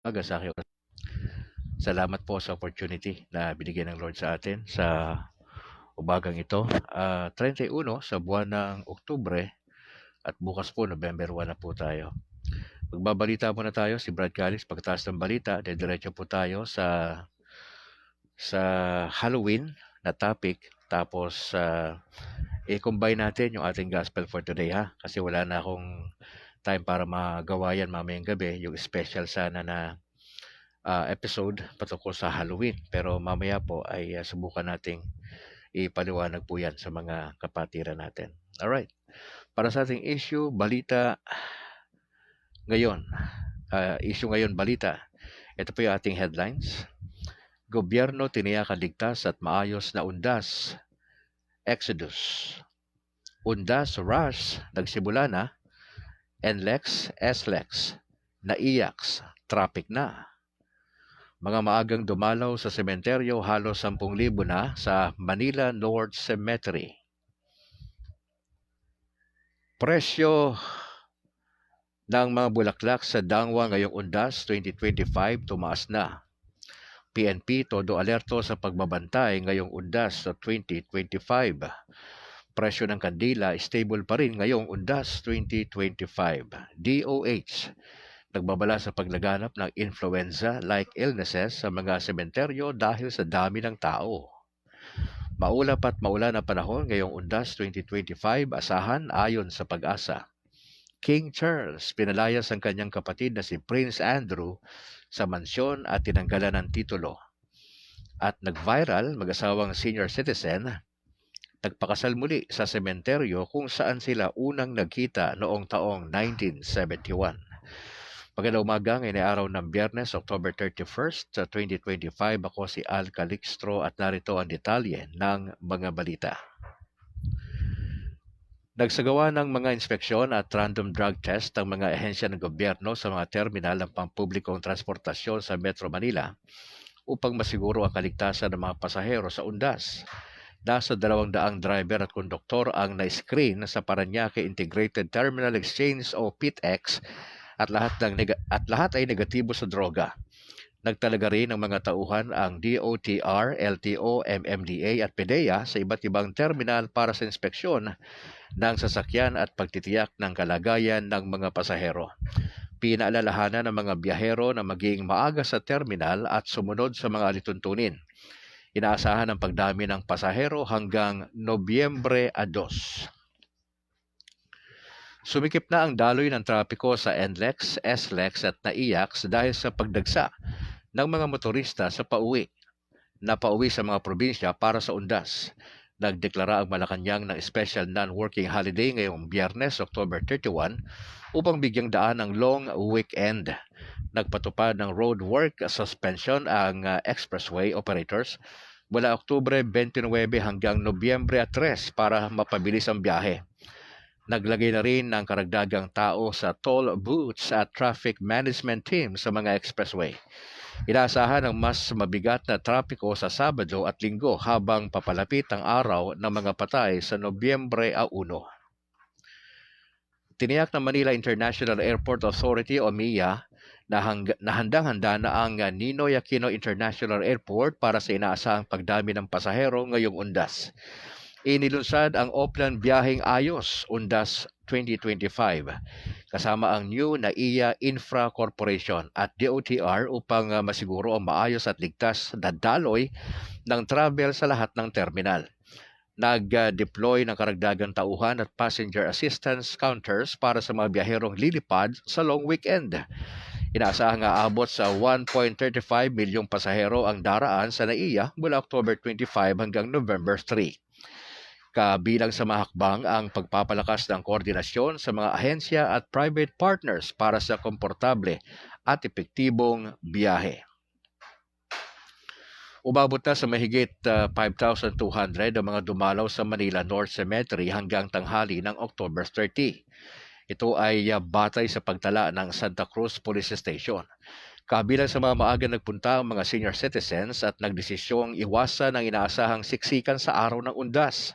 Sa akin. Salamat po sa opportunity na binigyan ng Lord sa atin sa umagang ito. 31 sa buwan ng Oktubre at bukas po November 1 na po tayo. Magbabalita muna tayo si Brad Callis. Pagkatapos ng balita, diretso po tayo sa Halloween na topic. Tapos i-combine natin yung ating gospel for today ha. Kasi wala na akong time para magawa yan mamayang gabi. Yung special sana na episode patungkol sa Halloween. Pero mamaya po ay subukan nating ipaliwanag po yan sa mga kapatiran natin. Alright. Para sa ating balita ngayon. Issue ngayon, balita. Ito po yung ating headlines. Gobyerno tiniyak ligtas at maayos na undas. Exodus. Undas rush nagsimula na. NLEX, SLEX. Naiyaks. Traffic na. Mga maagang dumalaw sa sementeryo, halos 10,000 na sa Manila North Cemetery. Presyo ng mga bulaklak sa Dangwa ngayong Undas 2025 tumaas na. PNP todo alerto sa pagbabantay ngayong Undas sa 2025. Presyo ng kandila stable pa rin ngayong Undas 2025. DOH nagbabala sa paglaganap ng influenza-like illnesses sa mga sementeryo dahil sa dami ng tao. Maulap at maulan na panahon ngayong Undas 2025, asahan ayon sa Pag-asa. King Charles pinalayas ang kanyang kapatid na si Prince Andrew sa mansyon at tinanggalan ng titulo. At nag-viral mag-asawang senior citizen, nagpakasal muli sa sementeryo kung saan sila unang nagkita noong taong 1971. Magandang umaga, ngayon ay araw ng Biyernes, October 31st, 2025. Ako si Al Calixtro at narito ang detalye ng mga balita. Nagsagawa ng mga inspeksyon at random drug test ang mga ahensya ng gobyerno sa mga terminal ng pampublikong transportasyon sa Metro Manila upang masiguro ang kaligtasan ng mga pasahero sa undas. Nasa 200 driver at konduktor ang na-screen sa Parañaque Integrated Terminal Exchange o PITX at lahat ay negatibo sa droga. Nagtalaga rin ng mga tauhan ang DOTR, LTO, MMDA at PDEA sa iba't ibang terminal para sa inspeksyon ng sasakyan at pagtitiyak ng kalagayan ng mga pasahero. Pinaalalahanan ng mga biyahero na maging maaga sa terminal at sumunod sa mga alituntunin. Inaasahan ang pagdami ng pasahero hanggang Nobyembre 2. Sumikip na ang daloy ng trapiko sa NLEX, SLEX at NAIAX dahil sa pagdagsa ng mga motorista sa pauwi sa mga probinsya para sa undas. Nagdeklara ang Malacanang ng special non-working holiday ngayong Biyernes, October 31, upang bigyang daan ng long weekend. Nagpatupad ng road work suspension ang expressway operators mula Oktubre 29 hanggang Nobyembre 3 para mapabilis ang biyahe. Naglagay na rin ng karagdagang tao sa toll booths at traffic management team sa mga expressway. Inaasahan ang mas mabigat na trapiko sa Sabado at Linggo habang papalapit ang araw ng mga patay sa Nobyembre 1. Tiniyak ng Manila International Airport Authority o MIA na handang-handa na ang Ninoy Aquino International Airport para sa inaasahang pagdami ng pasahero ngayong undas. Inilunsad ang Oplan Biyaheng Ayos Undas 2025 kasama ang new NAIA Infra Corporation at DOTR upang masiguro ang maayos at ligtas na daloy ng travel sa lahat ng terminal. Nag-deploy ng karagdagang tauhan at passenger assistance counters para sa mga biyaherong lilipad sa long weekend. Inaasahang aabot sa 1.35 milyong pasahero ang daraan sa NAIA mula October 25 hanggang November 3. Kabilang sa mga hakbang ang pagpapalakas ng koordinasyon sa mga ahensya at private partners para sa komportable at epektibong biyahe. Umabot na sa mahigit 5,200 ang mga dumalaw sa Manila North Cemetery hanggang tanghali ng October 30. Ito ay batay sa pagtala ng Santa Cruz Police Station. Kabilang sa mga maaga nagpunta ang mga senior citizens at nagdesisyong iwasan ang inaasahang siksikan sa araw ng undas.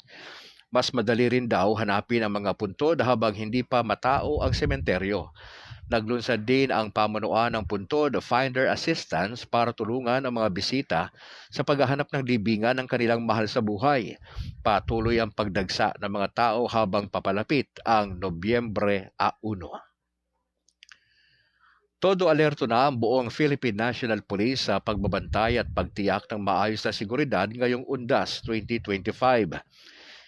Mas madali rin daw hanapin ang mga puntod habang hindi pa matao ang sementeryo. Naglunsad din ang pamunuan ng Puntod Finder Assistance para tulungan ang mga bisita sa paghahanap ng libingan ng kanilang mahal sa buhay. Patuloy ang pagdagsa ng mga tao habang papalapit ang Nobyembre 1. Todo alerto na ang buong Philippine National Police sa pagbabantay at pagtiyak ng maayos na seguridad ngayong Undas 2025.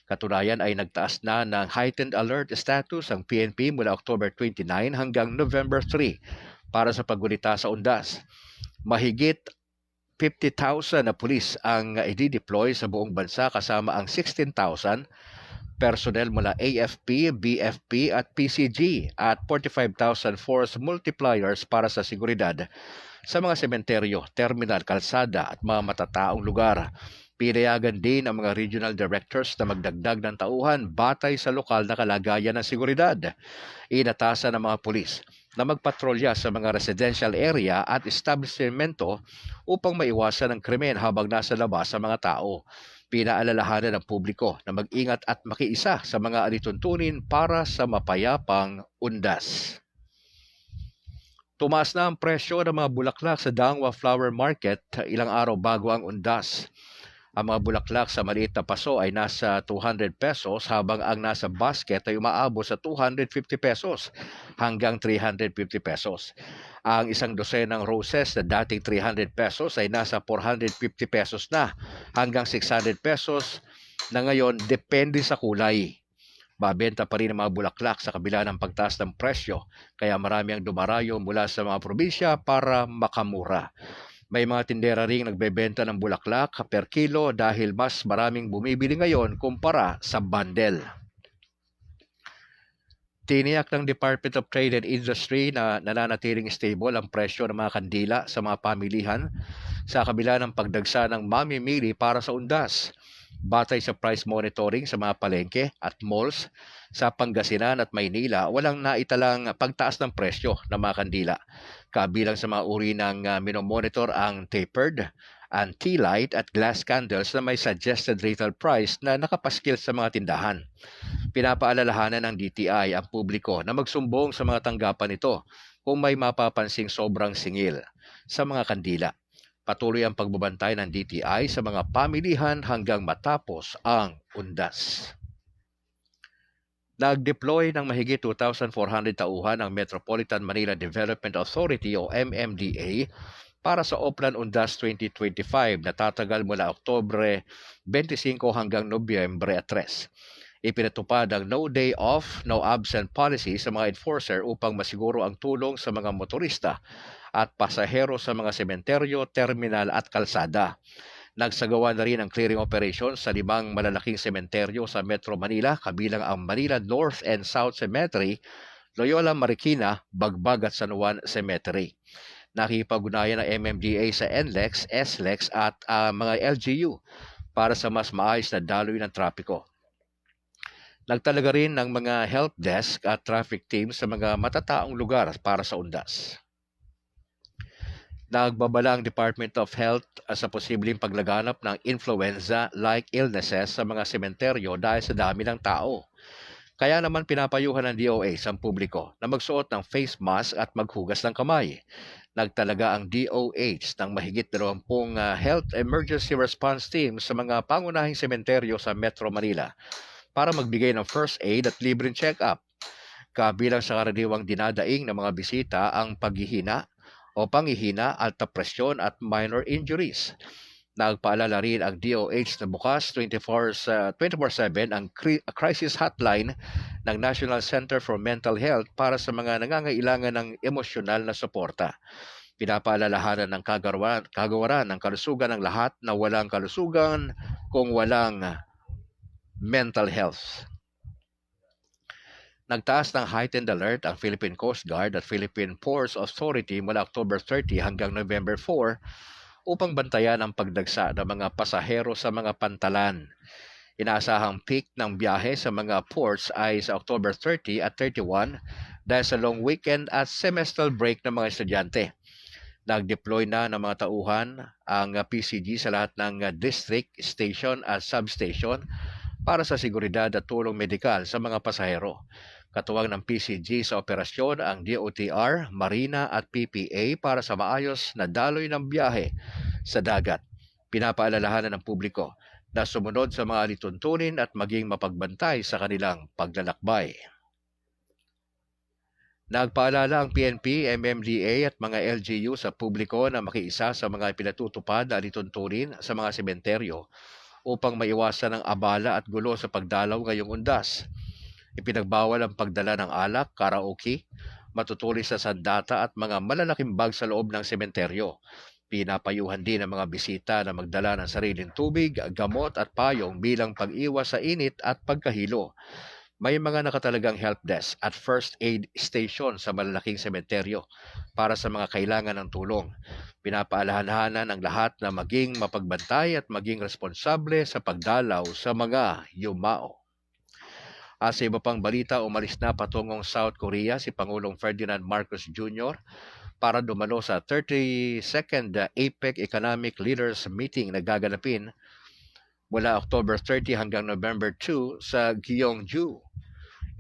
Katunayan ay nagtaas na ng heightened alert status ang PNP mula October 29 hanggang November 3 para sa paggunita sa Undas. Mahigit 50,000 na pulis ang i-deploy sa buong bansa kasama ang 16,000 personnel mula AFP, BFP at PCG at 45,000 force multipliers para sa seguridad sa mga sementeryo, terminal, kalsada at mga matataong lugar. Pinayagan din ang mga regional directors na magdagdag ng tauhan batay sa lokal na kalagayan ng seguridad. Inatasan ng mga pulis na magpatrolya sa mga residential area at establishmento upang maiwasan ang krimen habang nasa labas sa mga tao. Pinaalalahanan ng publiko na mag-ingat at makiisa sa mga alituntunin para sa mapayapang Undas. Tumaas na ang presyo ng mga bulaklak sa Dangwa Flower Market ilang araw bago ang Undas. Ang mga bulaklak sa maliit na paso ay nasa 200 pesos habang ang nasa basket ay umaabot sa 250 pesos hanggang 350 pesos. Ang isang dosenang roses na dating 300 pesos ay nasa 450 pesos na hanggang 600 pesos na ngayon depende sa kulay. Babenta pa rin ang mga bulaklak sa kabila ng pagtaas ng presyo kaya marami ang dumarayo mula sa mga probinsya para makamura. May mga tindera ring nagbebenta ng bulaklak per kilo dahil mas maraming bumibili ngayon kumpara sa bundle. Tiniyak ng Department of Trade and Industry na nananatiling stable ang presyo ng mga kandila sa mga pamilihan sa kabila ng pagdagsa ng mamimili para sa Undas. Batay sa price monitoring sa mga palengke at malls sa Pangasinan at Maynila, walang naitalang pagtaas ng presyo ng mga kandila. Kabilang sa mga uri ng minomonitor ang tapered, tea light at glass candles na may suggested retail price na nakapaskil sa mga tindahan. Pinapaalalahanan ng DTI ang publiko na magsumbong sa mga tanggapan nito kung may mapapansing sobrang singil sa mga kandila. Patuloy ang pagbabantay ng DTI sa mga pamilihan hanggang matapos ang Undas. Nag-deploy ng mahigit 2,400 tauhan ang Metropolitan Manila Development Authority o MMDA para sa Oplan Undas 2025 na tatagal mula Oktubre 25 hanggang Nobyembre 3. Ipinatupad ang no day off, no absent policy sa mga enforcer upang masiguro ang tulong sa mga motorista at pasahero sa mga sementeryo, terminal at kalsada. Nagsagawa na rin ang clearing operation sa 5 malalaking sementeryo sa Metro Manila, kabilang ang Manila North and South Cemetery, Loyola Marikina, Bagbag at San Juan Cemetery. Nakipag-ugnayan ng MMDA sa NLEX, SLEX at mga LGU para sa mas maayos na daloy ng trapiko. Nagtalaga rin ng mga help desk at traffic team sa mga matataong lugar para sa Undas. Nagbabala ang Department of Health sa posibleng paglaganap ng influenza-like illnesses sa mga sementeryo dahil sa dami ng tao. Kaya naman pinapayuhan ng DOH ang publiko na magsuot ng face mask at maghugas ng kamay. Nagtalaga ang DOH ng mahigit 20 Health Emergency Response Team sa mga pangunahing sementeryo sa Metro Manila para magbigay ng first aid at libreng check-up. Kabilang sa karaniwang dinadaing ng mga bisita ang paghihina o panghihina, alta presyon at minor injuries. Nagpaalala rin ang DOH na bukas 24/7 ang crisis hotline ng National Center for Mental Health para sa mga nangangailangan ng emosyonal na suporta. Pinapaalalahanan ng kagawaran ng kalusugan ng lahat na walang kalusugan kung walang mental health. Nagtaas ng heightened alert ang Philippine Coast Guard at Philippine Ports Authority mula October 30 hanggang November 4 upang bantayan ang pagdagsa ng mga pasahero sa mga pantalan. Inaasahang peak ng biyahe sa mga ports ay sa October 30 at 31 dahil sa long weekend at semestral break ng mga estudyante. Nag-deploy na ng mga tauhan ang PCG sa lahat ng district, station at substation para sa seguridad at tulong medikal sa mga pasahero. Katuwang ng PCG sa operasyon ang DOTR, Marina at PPA para sa maayos na daloy ng biyahe sa dagat. Pinapaalalahanan ng publiko na sumunod sa mga alituntunin at maging mapagbantay sa kanilang paglalakbay. Nagpaalala ang PNP, MMDA at mga LGU sa publiko na makiisa sa mga pinatutupad na alituntunin sa mga sementeryo upang maiwasan ang abala at gulo sa pagdalaw ngayong undas. Ipinagbawal ang pagdala ng alak, karaoke, matutulis sa sandata at mga malalaking bag sa loob ng sementeryo. Pinapayuhan din ang mga bisita na magdala ng sariling tubig, gamot at payong bilang pag-iwas sa init at pagkahilo. May mga nakatalagang help desk at first aid station sa malalaking sementeryo para sa mga kailangan ng tulong. Pinapaalalahanan ang lahat na maging mapagbantay at maging responsable sa pagdalaw sa mga yumao. Sa iba pang balita, umalis na patungong South Korea si Pangulong Ferdinand Marcos Jr. para dumalo sa 32nd APEC Economic Leaders Meeting na gaganapin mula October 30 hanggang November 2 sa Gyeongju.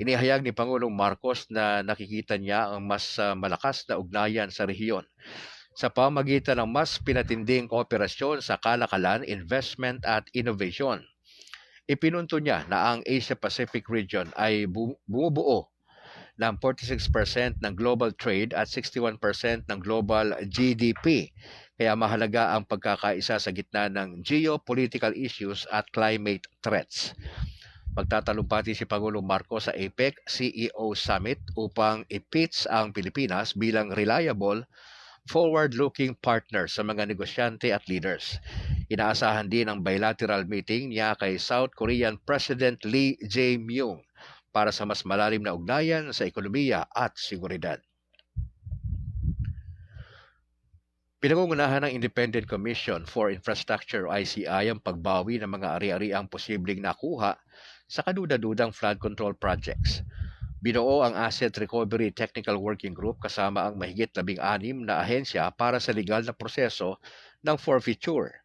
Inihayag ni Pangulong Marcos na nakikita niya ang mas malakas na ugnayan sa rehiyon sa pamagitan ng mas pinatinding kooperasyon sa kalakalan, investment at innovation. Ipinunto niya na ang Asia-Pacific region ay bumubuo ng 46% ng global trade at 61% ng global GDP. Kaya mahalaga ang pagkakaisa sa gitna ng geopolitical issues at climate threats. Magtatalumpati si Pangulong Marcos sa APEC CEO Summit upang i-pitch ang Pilipinas bilang reliable, forward-looking partner sa mga negosyante at leaders. Inaasahan din ang bilateral meeting niya kay South Korean President Lee Jae-myung para sa mas malalim na ugnayan sa ekonomiya at seguridad. Pinangungunahan ng Independent Commission for Infrastructure o ICI ang pagbawi ng mga ari-ariang posibleng nakuha sa kaduda-dudang flood control projects. Binuo ang Asset Recovery Technical Working Group kasama ang mahigit 16 na ahensya para sa legal na proseso ng forfeiture.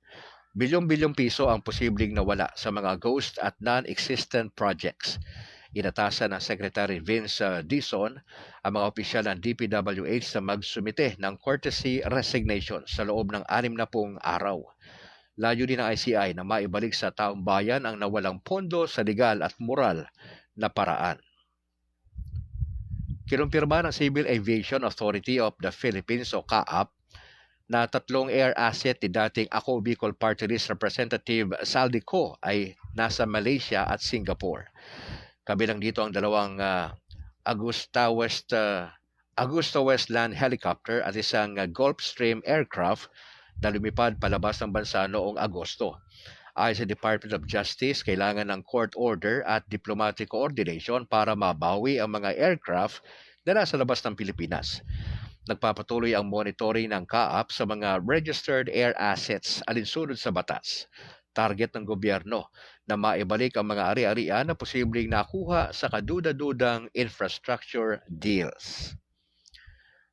Bilyong-bilyong piso ang posibleng nawala sa mga ghost at non-existent projects. Inatasan ng Secretary Vince Dizon ang mga opisyal ng DPWH na magsumite ng courtesy resignation sa loob ng 60 araw. Layo din ng ICI na maibalik sa taong bayan ang nawalang pondo sa legal at moral na paraan. Kinumpirma ng Civil Aviation Authority of the Philippines o CAAP na 3 air asset ni dating Ako Bicol Party List Representative Saldico ay nasa Malaysia at Singapore. Kabilang dito ang dalawang Augusta Westland helicopter at isang Gulfstream aircraft na lumipad palabas ng bansa noong Agosto. Ayon sa Department of Justice, kailangan ng court order at diplomatic coordination para mabawi ang mga aircraft na nasa labas ng Pilipinas. Nagpapatuloy ang monitoring ng CAAP sa mga registered air assets alinsunod sa batas. Target ng gobyerno na maibalik ang mga ari-arian na posibleng nakuha sa kaduda-dudang infrastructure deals.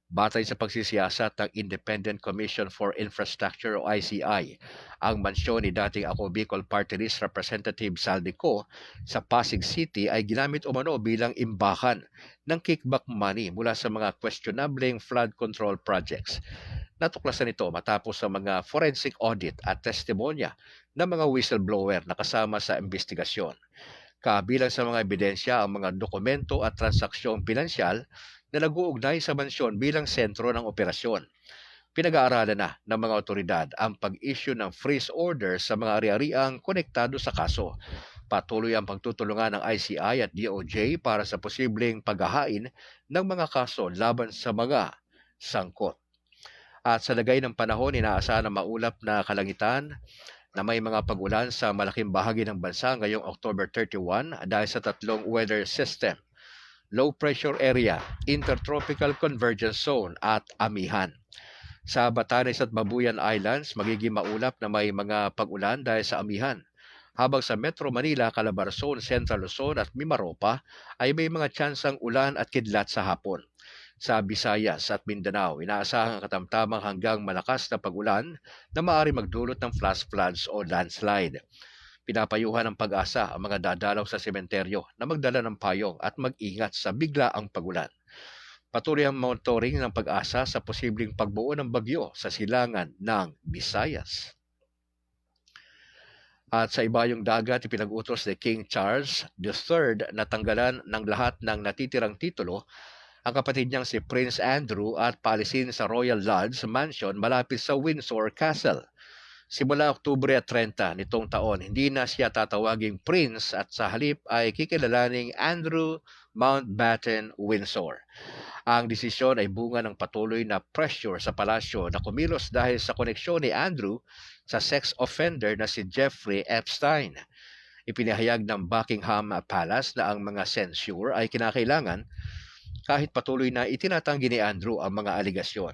Batay sa pagsisiyasat ng Independent Commission for Infrastructure o ICI, ang mansyon ni dating Ako Bicol Party List Representative Saldico sa Pasig City ay ginamit umano bilang imbakan ng kickback money mula sa mga questionableng flood control projects. Natuklasan ito matapos sa mga forensic audit at testimonya ng mga whistleblower na kasama sa investigasyon. Kabilang sa mga ebidensya ang mga dokumento at transaksyong pinansyal na nag-uugnay sa mansyon bilang sentro ng operasyon. Pinag-aaralan na ng mga otoridad ang pag-issue ng freeze order sa mga ari-ariang konektado sa kaso. Patuloy ang pagtutulungan ng ICI at DOJ para sa posibleng paghahain ng mga kaso laban sa mga sangkot. At sa lagay ng panahon, inaasahan na maulap na kalangitan na may mga pag-ulan sa malaking bahagi ng bansa ngayong October 31 dahil sa 3 weather system: low pressure area, intertropical convergence zone at amihan. Sa Batanes at Babuyan Islands, magiging maulap na may mga pag-ulan dahil sa amihan. Habang sa Metro Manila, Calabarzon, Central Luzon at Mimaropa ay may mga tsansang ulan at kidlat sa hapon. Sa Visayas at Mindanao, inaasahang katamtamang hanggang malakas na pag-ulan na maaari magdulot ng flash floods o landslide. Pinapayuhan ng pag-asa ang mga dadalaw sa sementeryo na magdala ng payong at mag-ingat sa biglaang pagulan. Patuloy ang monitoring ng pag-asa sa posibleng pagbuo ng bagyo sa silangan ng Visayas. At sa ibayong dagat, ipinag-utos ni King Charles III na tanggalan ng lahat ng natitirang titulo ang kapatid niyang si Prince Andrew at paalisin sa Royal Lodge Mansion malapit sa Windsor Castle. Simula Oktubre 30 nitong taon, hindi na siya tatawaging Prince at sa halip ay kikilalaning Andrew Mountbatten Windsor. Ang desisyon ay bunga ng patuloy na pressure sa palasyo na kumilos dahil sa koneksyon ni Andrew sa sex offender na si Jeffrey Epstein. Ipinahayag ng Buckingham Palace na ang mga censure ay kinakailangan kahit patuloy na itinatanggi ni Andrew ang mga aligasyon.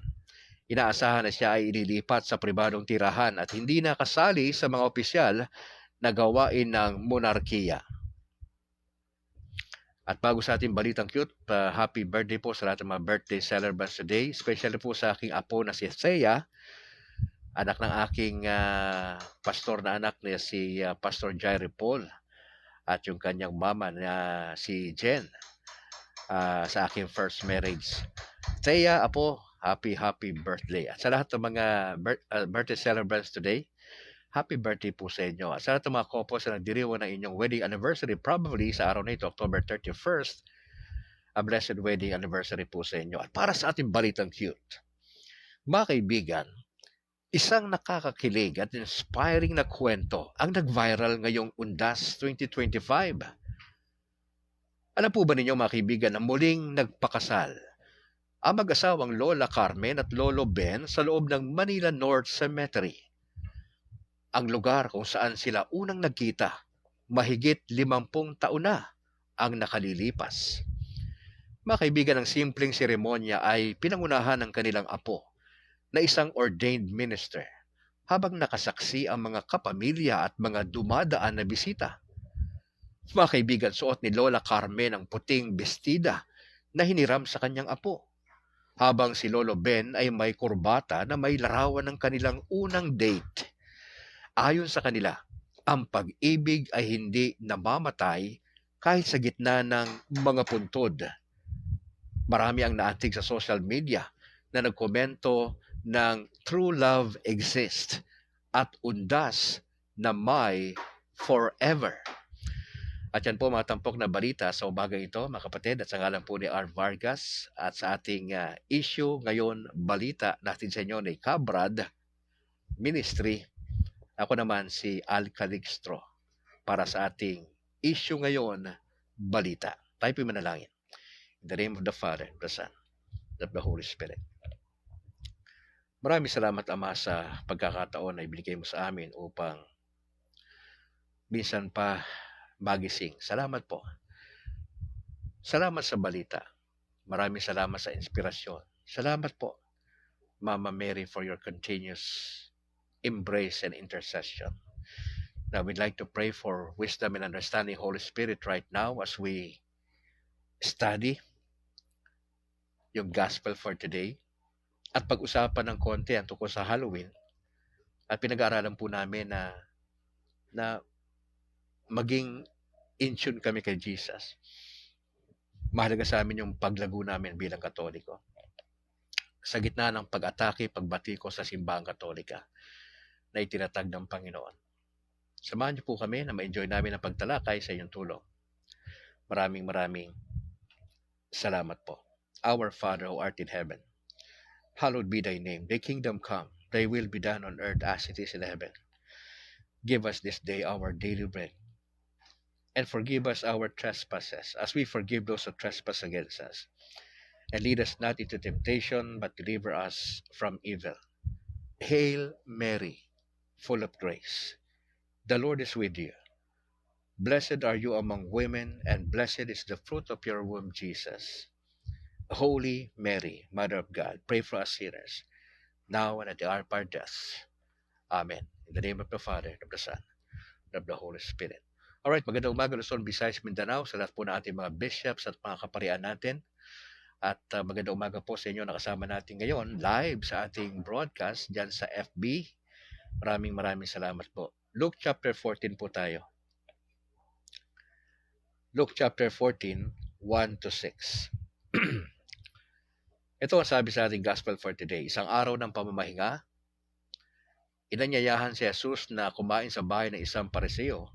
Inaasahan na siya ay ililipat sa pribadong tirahan at hindi na kasali sa mga opisyal na gawain ng monarkiya. At bago sa ating balitang cute, happy birthday po sa lahat ng mga birthday celebrants today. Especially po sa aking apo na si Thea, anak ng aking pastor na anak na si Pastor Jairi Paul at yung kanyang mama na si Jen sa aking first marriage. Thea, apo, happy birthday. At sa lahat ng mga birthday celebrants today, happy birthday po sa inyo. At sa lahat ng mga couples na nagdiriwang ng inyong wedding anniversary, probably sa araw na ito, October 31st, a blessed wedding anniversary po sa inyo. At para sa ating balitang cute, mga kaibigan, isang nakakakilig at inspiring na kwento ang nag-viral ngayong Undas 2025. Alam po ba ninyo mga kaibigan na muling nagpakasal ang mag-asawang Lola Carmen at Lolo Ben sa loob ng Manila North Cemetery, ang lugar kung saan sila unang nagkita mahigit 50 taon na ang nakalilipas. Mga kaibigan, ang simpleng seremonya ay pinangunahan ng kanilang apo na isang ordained minister habang nakasaksi ang mga kapamilya at mga dumadaan na bisita. Mga kaibigan, suot ni Lola Carmen ang puting bestida na hiniram sa kanyang apo, habang si Lolo Ben ay may kurbata na may larawan ng kanilang unang date. Ayon sa kanila, ang pag-ibig ay hindi namamatay kahit sa gitna ng mga puntod. Marami ang naantig sa social media na nagkomento ng true love exists at undas na may forever. At yan po mga tampok na balita sa umaga ito, mga kapatid, at sa ngalan po ni R. Vargas at sa ating issue ngayon, balita natin sa inyo ni Cabrad Ministry. Ako naman si Al Calixtro para sa ating issue ngayon, balita. Tayo po manalangin. In the name of the Father, the Son, and of the Holy Spirit. Maraming salamat, Ama, sa pagkakataon na ibigay mo sa amin upang minsan pa magising. Salamat po. Salamat sa balita. Maraming salamat sa inspirasyon. Salamat po, Mama Mary, for your continuous embrace and intercession. Now, we'd like to pray for wisdom and understanding, Holy Spirit, right now as we study yung gospel for today at pag-usapan ng konti ang tungkol sa Halloween at pinag-aaralan po namin na maging in tune kami kay Jesus. Mahalaga sa amin yung paglago namin bilang Katoliko. Sa gitna ng pag-atake, pagbati ko sa simbahang Katolika na itinatag ng Panginoon. Samahan niyo po kami na ma-enjoy namin ang pagtalakay sa iyong tulong. Maraming salamat po. Our Father who art in heaven, hallowed be thy name. Thy kingdom come, thy will be done on earth as it is in heaven. Give us this day our daily bread, and forgive us our trespasses, as we forgive those who trespass against us. And lead us not into temptation, but deliver us from evil. Hail Mary, full of grace. The Lord is with you. Blessed are you among women, and blessed is the fruit of your womb, Jesus. Holy Mary, Mother of God, pray for us sinners, now and at the hour of our death. Amen. In the name of the Father, and of the Son, and of the Holy Spirit. Alright, magandang umaga, Luzon, Visayas, Mindanao, sa lahat po na ating mga bishops at mga kaparian natin. At magandang umaga po sa inyo, nakasama natin ngayon live sa ating broadcast dyan sa FB. Maraming salamat po. Luke chapter 14 po tayo. Luke chapter 14, 1 to 6. Ito ang sabi sa ating gospel for today. Isang araw ng pamamahinga, inanyayahan si Jesus na kumain sa bahay ng isang Pariseo.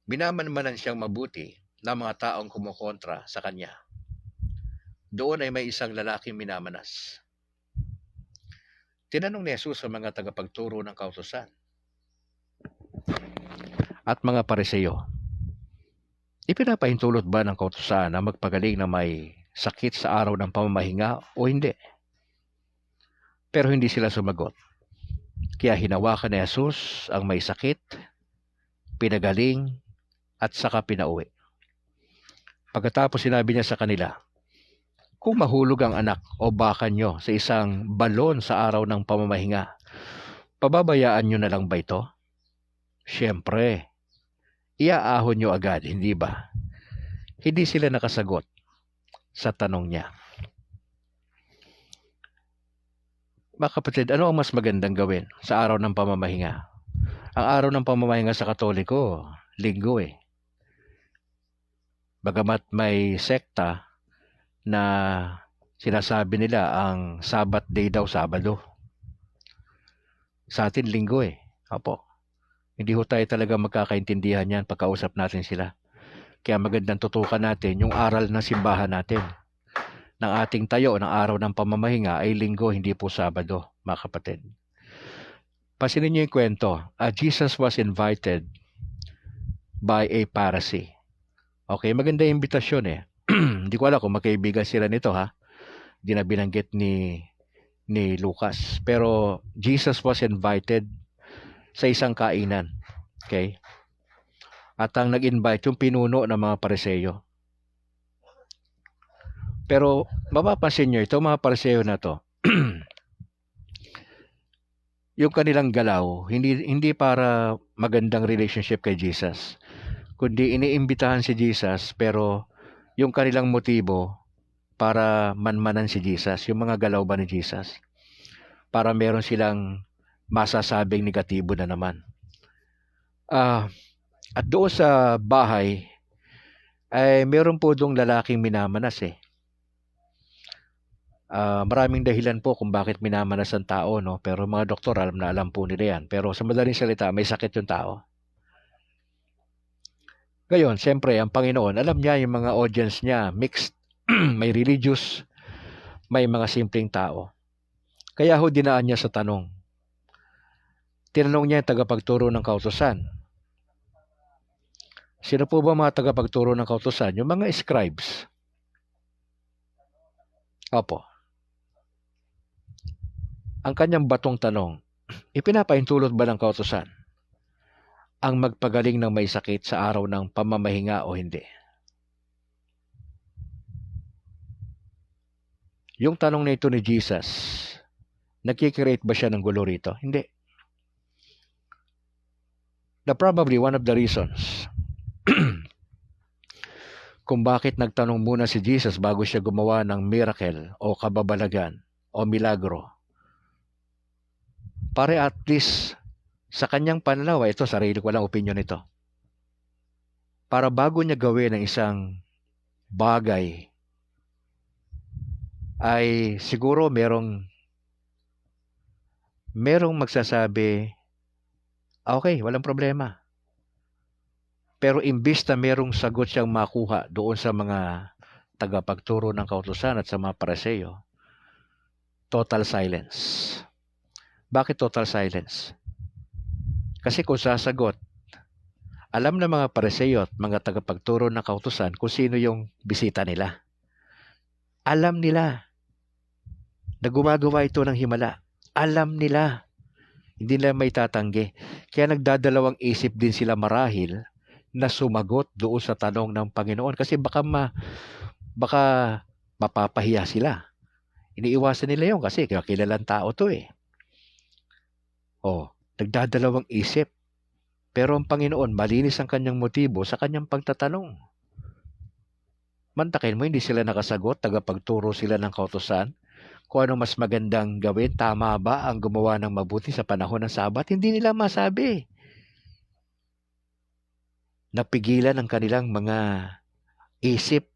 Minamanmanan siyang mabuti ng mga taong kumukontra sa kanya. Doon ay may isang lalaking minamanas. Tinanong ni Jesus sa mga tagapagturo ng kautusan at mga Pariseo, ipinapahintulot ba ng kautusan na magpagaling na may sakit sa araw ng pamamahinga o hindi? Pero hindi sila sumagot. Kaya hinawakan ni Jesus ang may sakit, pinagaling, at saka pinauwi. Pagkatapos sinabi niya sa kanila, kung mahulog ang anak o baka nyo sa isang balon sa araw ng pamamahinga, pababayaan nyo na lang ba ito? Siyempre, iaahon nyo agad, hindi ba? Hindi sila nakasagot sa tanong niya. Mga kapatid, ano ang mas magandang gawin sa araw ng pamamahinga? Ang araw ng pamamahinga sa Katoliko, Linggo eh. Bagamat may sekta na sinasabi nila ang Sabbath day daw Sabado. Sa atin Linggo eh. Opo. Hindi ho tayo talaga magkakaintindihan yan pagkausap natin sila. Kaya magandang tutukan natin yung aral ng simbahan natin. Ng ating tayo ng araw ng pamamahinga ay Linggo, hindi po Sabado, mga kapatid. Pasinin niyo yung kwento. Jesus was invited by a Pharisee. Okay, maganda yung imbitasyon eh. Hindi ko alam kung magkaibigan sila nito ha. Hindi na binanggit ni Lucas. Pero Jesus was invited sa isang kainan. Okay? At ang nag-invite yung pinuno ng mga Pariseo. Pero mapapansin nyo, itong mga Pariseo na to, yung kanilang galaw, hindi para magandang relationship kay Jesus, kundi iniimbitahan si Jesus, pero yung kanilang motibo para manmanan si Jesus, yung mga galaw ba ni Jesus, para meron silang masasabing negatibo na naman. At doon sa bahay, ay meron po doong lalaking minamanas eh. Maraming dahilan po kung bakit minamanas ang tao, no? Pero mga doktor, alam po nila yan. Pero sa madaling salita, may sakit yung tao. Ngayon, siyempre, ang Panginoon, alam niya yung mga audience niya, mixed, may religious, may mga simpleng tao. Kaya ho, dinaan niya sa tanong. Tinanong niya yung tagapagturo ng kautusan. Sino po ba mga tagapagturo ng kautusan? Yung mga scribes. Opo. Ang kanyang batong tanong, ipinapahintulot ba ng kautusan ang magpagaling ng may sakit sa araw ng pamamahinga o hindi? Yung tanong na ito ni Jesus, nagkikreate ba siya ng gulo rito? Hindi. Probably one of the reasons kung bakit nagtanong muna si Jesus bago siya gumawa ng miracle o kababalagan o milagro. Para at least sa kanyang pananaw, ito sarili ko lang opinion ito. Para bago niya gawin ang isang bagay, ay siguro merong magsasabi, okay, walang problema. Pero imbis na merong sagot siyang makuha doon sa mga tagapagturo ng kautusan at sa mga Pariseo, total silence. Bakit total silence? Kasi kung sasagot, alam na mga Pariseo at mga tagapagturo ng kautusan kung sino yung bisita nila. Alam nila na gumagawa ito ng himala. Alam nila. Hindi nila may tatanggi. Kaya nagdadalawang isip din sila marahil na sumagot doon sa tanong ng Panginoon. Kasi baka mapapahiya sila. Iniiwasan nila yun kasi kilalang tao to eh. Nagdadalawang isip. Pero ang Panginoon, malinis ang kanyang motibo sa kanyang pagtatanong. Mantakin mo, hindi sila nakasagot, tagapagturo sila ng kautusan. kung ano mas magandang gawin. Tama ba ang gumawa ng mabuti sa panahon ng Sabat? Hindi nila masabi. Napigilan ang kanilang mga isip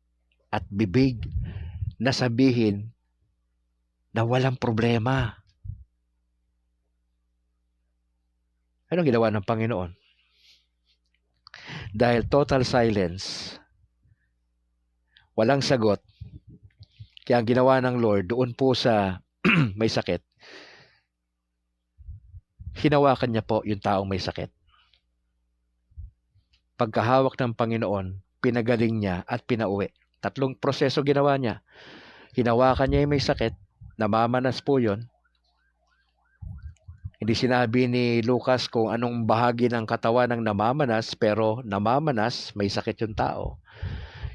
at bibig na sabihin na walang problema. Anong ginawa ng Panginoon? Dahil total silence, walang sagot, kaya ang ginawa ng Lord doon po sa may sakit, hinawakan niya po yung taong may sakit. Pagkahawak ng Panginoon, pinagaling niya at pinauwi. 3 proseso ginawa niya. Hinawakan niya yung may sakit, namamanas po yun. Hindi sinabi ni Lucas kung anong bahagi ng katawan ng namamanas, pero namamanas, may sakit yung tao.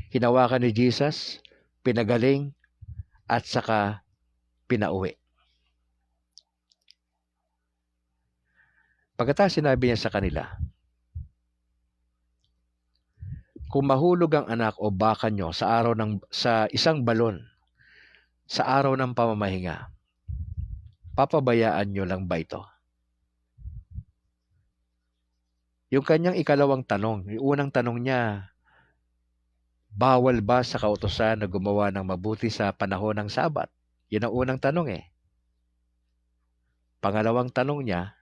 Hinawakan ni Jesus, pinagaling, at saka pinauwi. Pagkatapos sinabi niya sa kanila, kung mahulog ang anak o baka nyo sa isang balon, sa araw ng pamamahinga, papabayaan nyo lang ba ito? Yung kanyang ikalawang tanong, yung unang tanong niya, bawal ba sa kautusan na gumawa ng mabuti sa panahon ng Sabat? Yun ang unang tanong eh. Pangalawang tanong niya,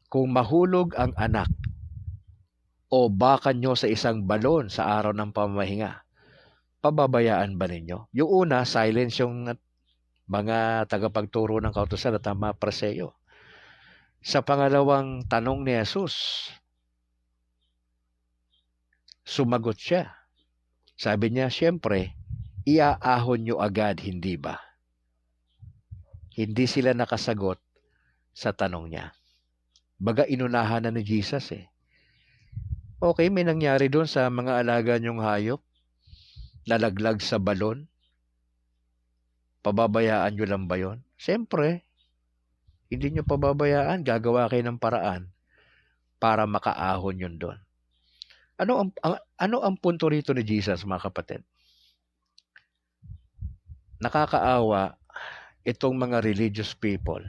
kung mahulog ang anak o baka nyo sa isang balon sa araw ng pamamahinga, pababayaan ba ninyo? Yung una, silence yung mga tagapagturo ng kautusan at mga Pariseo. Sa pangalawang tanong ni Jesus, sumagot siya. Sabi niya, siyempre, iaahon nyo agad, hindi ba? Hindi sila nakasagot sa tanong niya. Baga inunahan na ni Jesus eh. Okay, may nangyari doon sa mga alaga niyong hayop, nalaglag sa balon. Pababayaan nyo lang ba yun? Siyempre, hindi nyo pababayaan, gagawa kayo ng paraan para makaahon yun doon. Ano ang punto rito ni Jesus, mga kapatid? Nakakaawa itong mga religious people.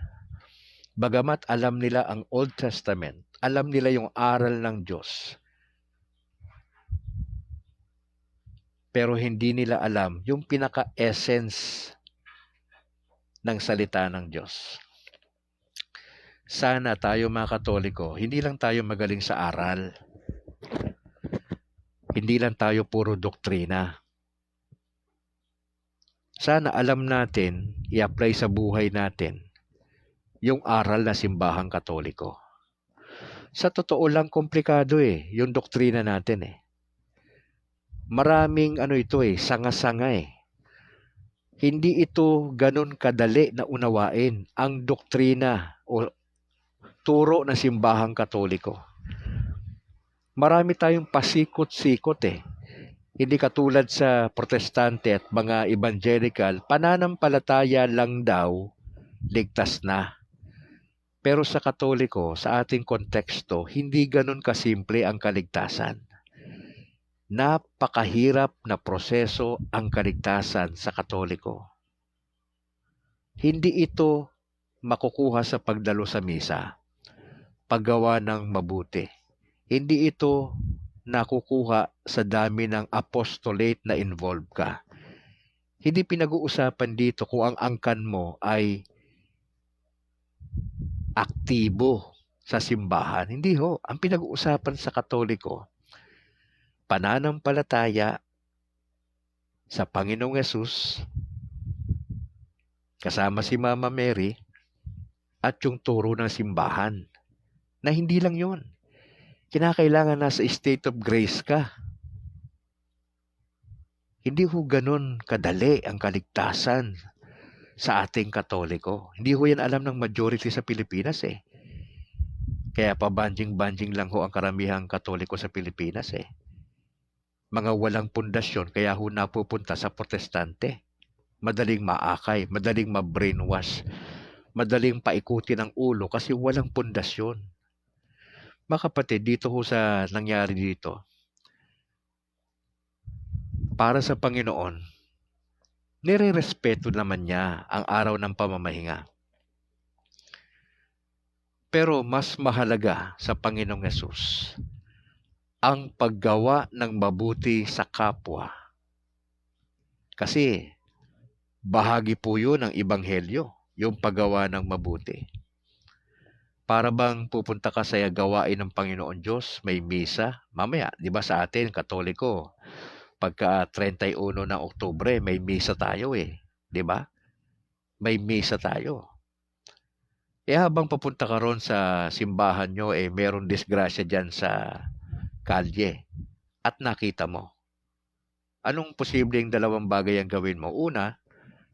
Bagamat alam nila ang Old Testament, alam nila yung aral ng Diyos, pero hindi nila alam yung pinaka-essence ng salita ng Diyos. Sana tayo mga Katoliko, hindi lang tayo magaling sa aral. Hindi lang tayo puro doktrina. Sana alam natin, i-apply sa buhay natin, yung aral na simbahang Katoliko. Sa totoo lang, komplikado yung doktrina natin eh. Maraming sanga-sanga eh. Hindi ito ganun kadali na unawain ang doktrina o turo ng simbahang Katoliko. Marami tayong pasikot-sikot eh. Hindi katulad sa protestante at mga evangelical, pananampalataya lang daw, ligtas na. Pero sa Katoliko, sa ating konteksto, hindi ganun kasimple ang kaligtasan. Napakahirap na proseso ang kaligtasan sa Katoliko. Hindi ito makukuha sa pagdalo sa misa, paggawa ng mabuti. Hindi ito nakukuha sa dami ng apostolate na involved ka. Hindi pinag-uusapan dito kung ang angkan mo ay aktibo sa simbahan. Hindi ho. Ang pinag-uusapan sa Katoliko, pananampalataya sa Panginoong Yesus, kasama si Mama Mary, at yung turo ng simbahan. Na hindi lang yon. Kinakailangan nasa state of grace ka. Hindi ho ganun kadali ang kaligtasan sa ating Katoliko. Hindi ho yan alam ng majority sa Pilipinas eh. Kaya pabanjing-banjing lang ho ang karamihang Katoliko sa Pilipinas eh. Mga walang pundasyon, kaya ho napupunta sa protestante. Madaling maakay, madaling ma-brainwash, madaling paikutin ang ulo kasi walang pundasyon. Mga kapatid, dito ho sa nangyari dito, para sa Panginoon, Nirerespeto naman niya ang araw ng pamamahinga. Pero mas mahalaga sa Panginoong Hesus ang paggawa ng mabuti sa kapwa. Kasi bahagi po yun ng Ebanghelyo, yung paggawa ng mabuti. Para bang pupunta ka sa gawain ng Panginoon Diyos, may misa, mamaya, di ba sa atin, Katoliko, pagka 31 ng Oktubre, may misa tayo di ba? May misa tayo. Habang papunta ka ron sa simbahan nyo, meron disgrasya dyan sa kalye at nakita mo. Anong posibleng dalawang bagay ang gawin mo? Una,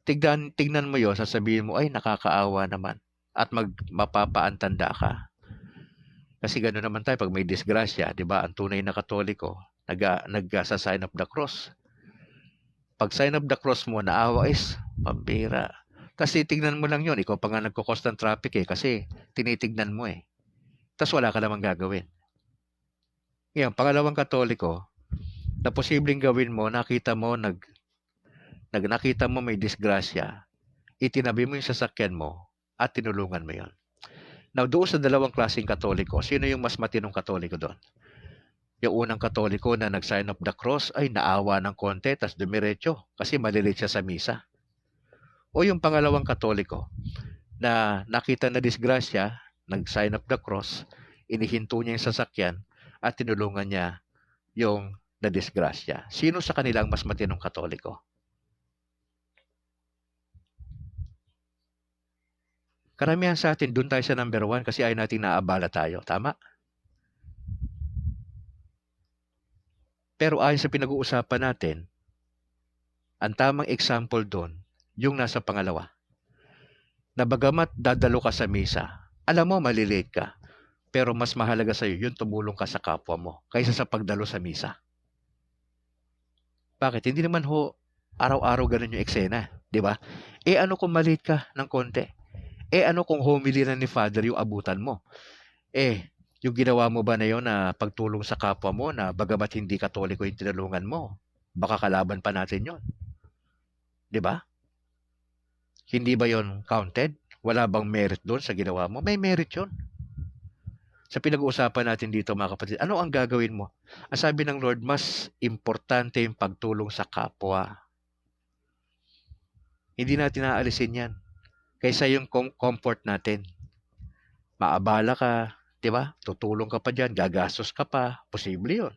tignan mo yun, sasabihin mo, ay nakakaawa naman at mapapaantanda ka. Kasi gano'n naman tayo pag may disgrasya, di ba? Ang tunay na Katoliko, nag-sign of the cross. Pag sign of the cross mo, naawa is pambira. Kasi tignan mo lang yun, ikaw pa nga nagkukos ng traffic kasi tinitignan mo Tapos wala ka namang gagawin. Ngayon, pangalawang Katoliko, na posibleng gawin mo, nakita mo may disgrasya, itinabi mo yung sasakyan mo at tinulungan mo yun. Now, doon sa dalawang klaseng Katoliko, sino yung mas matinong Katoliko doon? Yung unang Katoliko na nag-sign of the cross ay naawa ng konti, tas dumiretso kasi malilit siya sa misa. O yung pangalawang Katoliko na nakita na disgrasya, nag-sign of the cross, inihinto niya yung sasakyan at tinulungan niya yung na-disgrasya. Sino sa kanilang mas matinong Katoliko? Karamihan sa atin, doon tayo sa number 1 kasi ayaw natin naabala tayo. Tama? Pero ayon sa pinag-uusapan natin, ang tamang example doon, yung nasa pangalawa. Na bagamat dadalo ka sa misa, alam mo malilate ka, pero mas mahalaga sa iyo yung tumulong ka sa kapwa mo kaysa sa pagdalo sa misa. Bakit? Hindi naman araw-araw ganun yung eksena, di ba? Ano kung malate ka ng konti? Ano kung homily na ni Father yung abutan mo? Yung ginawa mo ba na yun na pagtulong sa kapwa mo na bagamat hindi Katoliko yung tinulungan mo, baka kalaban pa natin yon, di ba? Hindi ba yon counted? Wala bang merit doon sa ginawa mo? May merit yon. Sa pinag-uusapan natin dito mga kapatid, ano ang gagawin mo? Ang sabi ng Lord, mas importante yung pagtulong sa kapwa. Hindi natin naalisin yan. Kaysa yung comfort natin. Maabala ka, di ba? Tutulong ka pa dyan, gagastos ka pa, posible yun.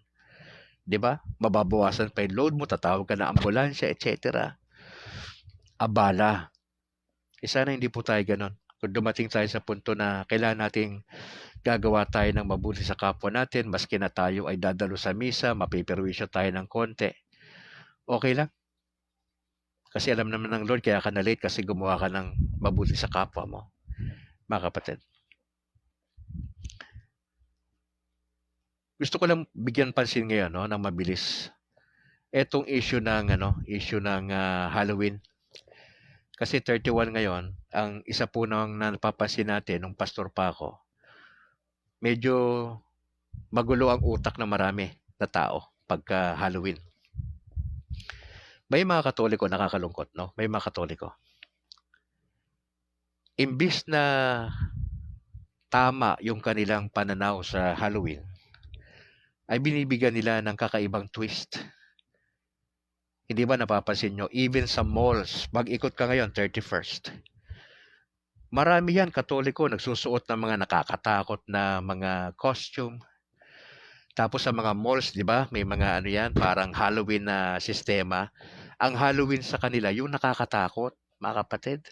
Di ba? Mababawasan pa yung load mo, tatawag ka na ambulansya, etc. Abala. Sana hindi po tayo ganon. Kung dumating tayo sa punto na kailangan nating gagawa tayo ng mabuti sa kapwa natin, maski na tayo ay dadalo sa misa, mapiperwisyo tayo ng konti, okay lang. Kasi alam naman ng Lord, kaya ka na late kasi gumawa ka ng mabuti sa kapwa mo. Mga kapatid. Gusto ko lang bigyan pansin ngayon ng mabilis. Etong issue ng Halloween. Kasi 31 ngayon, ang isa po nang napapansin natin nung pastor pa ako, medyo magulo ang utak ng marami na tao pagka Halloween. May mga Katoliko nakakalungkot, no? May mga Katoliko. Imbis na tama yung kanilang pananaw sa Halloween, ay binibigyan nila ng kakaibang twist. Hindi ba napapansin nyo? Even sa malls, mag-ikot ka ngayon, 31st. Marami yan, Katoliko, nagsusuot ng mga nakakatakot na mga costume. Tapos sa mga malls, di ba, may mga parang Halloween na sistema. Ang Halloween sa kanila, yung nakakatakot, mga kapatid.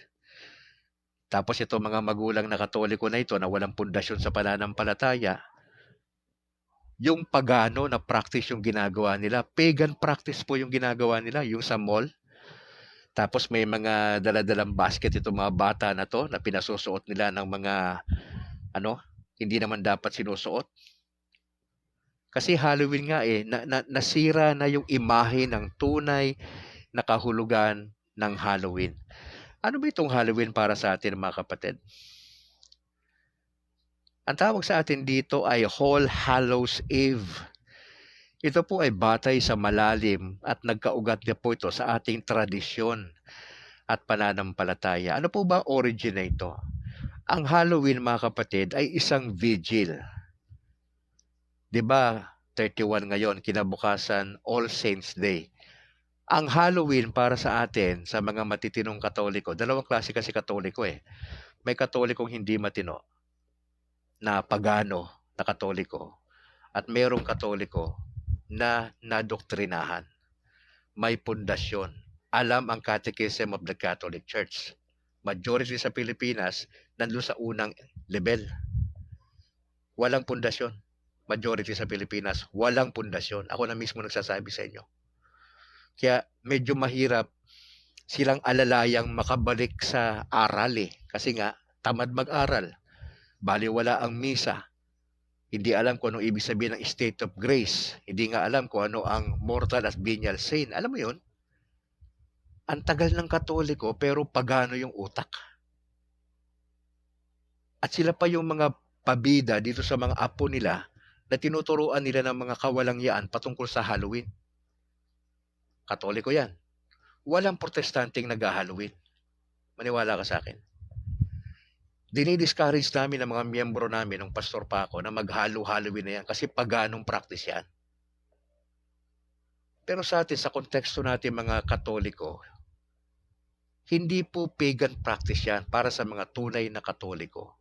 Tapos ito mga magulang na Katoliko na ito na walang pundasyon sa pananampalataya, yung pagano na practice yung ginagawa nila, pagan practice po yung ginagawa nila, yung sa mall. Tapos may mga daladalang basket itong mga bata na to na pinasusuot nila ng mga hindi naman dapat sinusuot. Kasi Halloween nga nasira na yung imahe ng tunay na kahulugan ng Halloween. Ano ba itong Halloween para sa atin mga kapatid? Ang tawag sa atin dito ay All Hallows Eve. Ito po ay batay sa malalim at nagkaugat niya po ito sa ating tradisyon at pananampalataya. Ano po ba origin na ito? Ang Halloween, mga kapatid, ay isang vigil. 'Di ba? 31 ngayon, kinabukasan, All Saints Day. Ang Halloween para sa atin, sa mga matitinong Katoliko, dalawang klase kasi Katoliko eh. May Katolikong hindi matino, na pagano na Katoliko, at mayroong Katoliko na nadoktrinahan. May pundasyon. Alam ang Catechism of the Catholic Church. Majority sa Pilipinas, nandun sa unang level. Walang pundasyon. Majority sa Pilipinas, walang pundasyon. Ako na mismo nagsasabi sa inyo. Kaya medyo mahirap silang alalayang makabalik sa aral eh. Kasi nga, tamad mag-aral. Baliwala ang misa. Hindi alam kung anong ibig sabihin ng state of grace. Hindi nga alam kung ano ang mortal at venial sin. Alam mo yun? Ang tagal ng Katoliko pero pagano yung utak. At sila pa yung mga pabida dito sa mga apo nila na tinuturuan nila ng mga kawalangyaan patungkol sa Halloween. Katoliko yan. Walang protestanteng nag-Halloween. Maniwala ka sa akin. Dinidiscourage namin ng mga miyembro namin, ng pastor pa ako, na mag-Halloween na yan kasi paganong practice yan. Pero sa atin, sa konteksto natin mga Katoliko, hindi po pagan practice yan para sa mga tunay na Katoliko.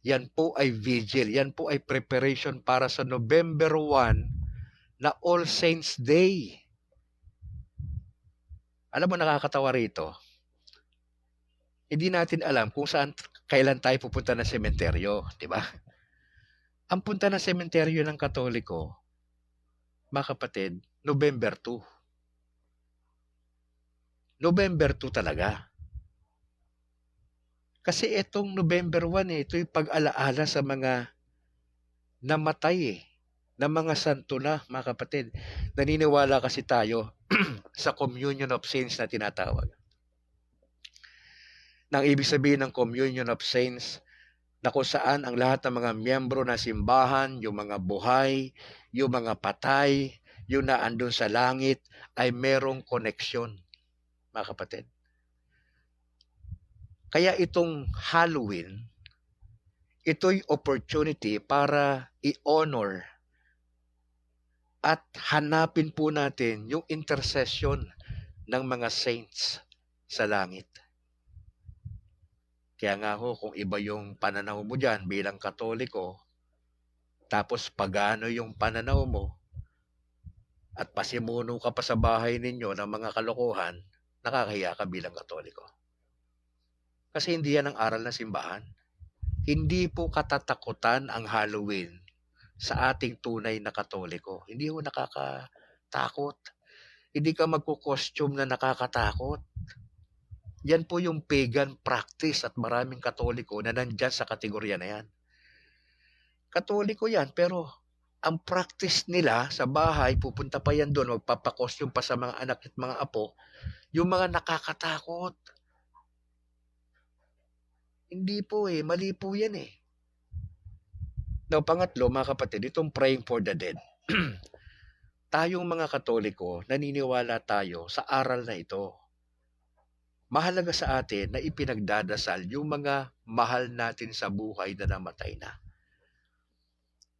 Yan po ay vigil, yan po ay preparation para sa November 1 na All Saints Day. Alam mo, nakakatawa rito. Hindi natin alam kung kailan tayo pupunta ng sementeryo, di ba? Ang punta ng sementeryo ng Katoliko, mga kapatid, November 2. November 2 talaga. Kasi itong November 1 ito yung pag-alaala sa mga namatay na mga santo na, mga kapatid. Naniniwala kasi tayo sa Communion of Saints na tinatawag. Nang ibig sabihin ng Communion of Saints, na kung saan ang lahat ng mga miyembro ng simbahan, yung mga buhay, yung mga patay, yung naandun sa langit, ay merong koneksyon, mga kapatid. Kaya itong Halloween, ito'y opportunity para i-honor at hanapin po natin yung intercession ng mga saints sa langit. Kaya nga ho, kung iba yung pananaw mo dyan bilang Katoliko, tapos pagano yung pananaw mo, at pasimuno ka pa sa bahay ninyo ng mga kalokohan, nakakahiya ka bilang Katoliko. Kasi hindi yan ang aral ng simbahan. Hindi po katatakutan ang Halloween sa ating tunay na Katoliko. Hindi po nakakatakot. Hindi ka magko-costume na nakakatakot. Yan po yung pagan practice at maraming Katoliko na nandyan sa kategorya na yan. Katoliko yan, pero ang practice nila sa bahay, pupunta pa yan doon, magpapakostume pa sa mga anak at mga apo, yung mga nakakatakot. Hindi po mali po yan eh. Now, pangatlo, mga kapatid, itong praying for the dead. Tayong mga Katoliko, naniniwala tayo sa aral na ito. Mahalaga sa atin na ipinagdadasal yung mga mahal natin sa buhay na namatay na.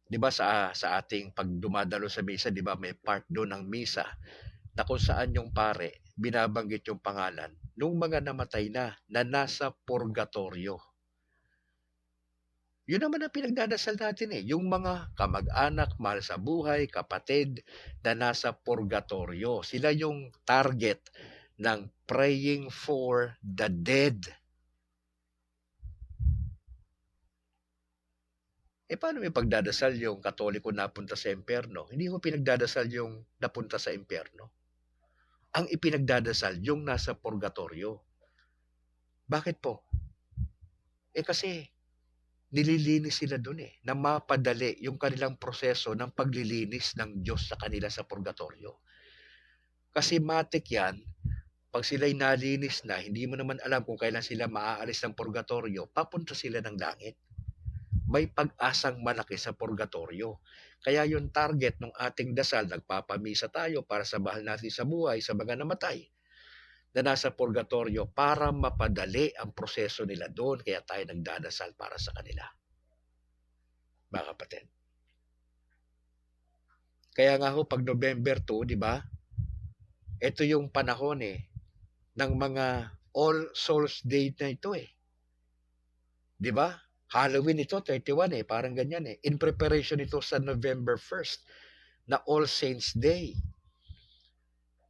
'Di ba sa ating pagdumadalo sa misa, 'di ba may part doon ng misa na kung saan yung pare binabanggit yung pangalan ng mga namatay na nasa purgatorio. Yun naman ang pinagdadasal natin yung mga kamag-anak, mahal sa buhay, kapatid na nasa purgatorio. Sila yung target ng praying for the dead. Paano may pagdadasal yung Katoliko napunta sa impyerno? Hindi ko pinagdadasal yung napunta sa impyerno. Ang ipinagdadasal yung nasa purgatorio. Bakit po? Kasi nililinis sila doon na mapadali yung kanilang proseso ng paglilinis ng Diyos sa kanila sa purgatorio. Kasi matik yan, pag sila'y nalinis na, hindi mo naman alam kung kailan sila maaalis ng purgatorio, papunta sila ng langit. May pag-asang malaki sa purgatorio. Kaya yung target ng ating dasal, nagpapamisa tayo para sa bahal natin sa buhay, sa mga namatay. na nasa purgatorio para mapadali ang proseso nila doon. Kaya tayo nagdadasal para sa kanila, mga kapatid. Kaya nga ho, pag November 2, di ba? Ito yung panahon ng mga All Souls Day na ito Di ba? Halloween ito, 31 parang ganyan In preparation ito sa November 1st na All Saints Day.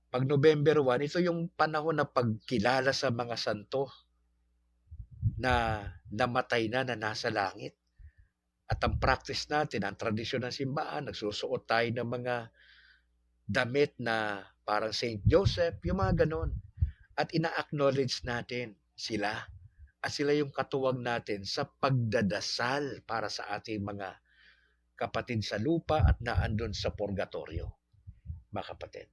Pag November 1, ito yung panahon na pagkilala sa mga santo na namatay na nasa langit. At ang practice natin, ang tradisyon ng simbahan, nagsusuot tayo ng mga damit na parang Saint Joseph, yung mga ganon. At ina-acknowledge natin sila. At sila yung katuwag natin sa pagdadasal para sa ating mga kapatid sa lupa at naandun sa purgatorio, mga kapatid.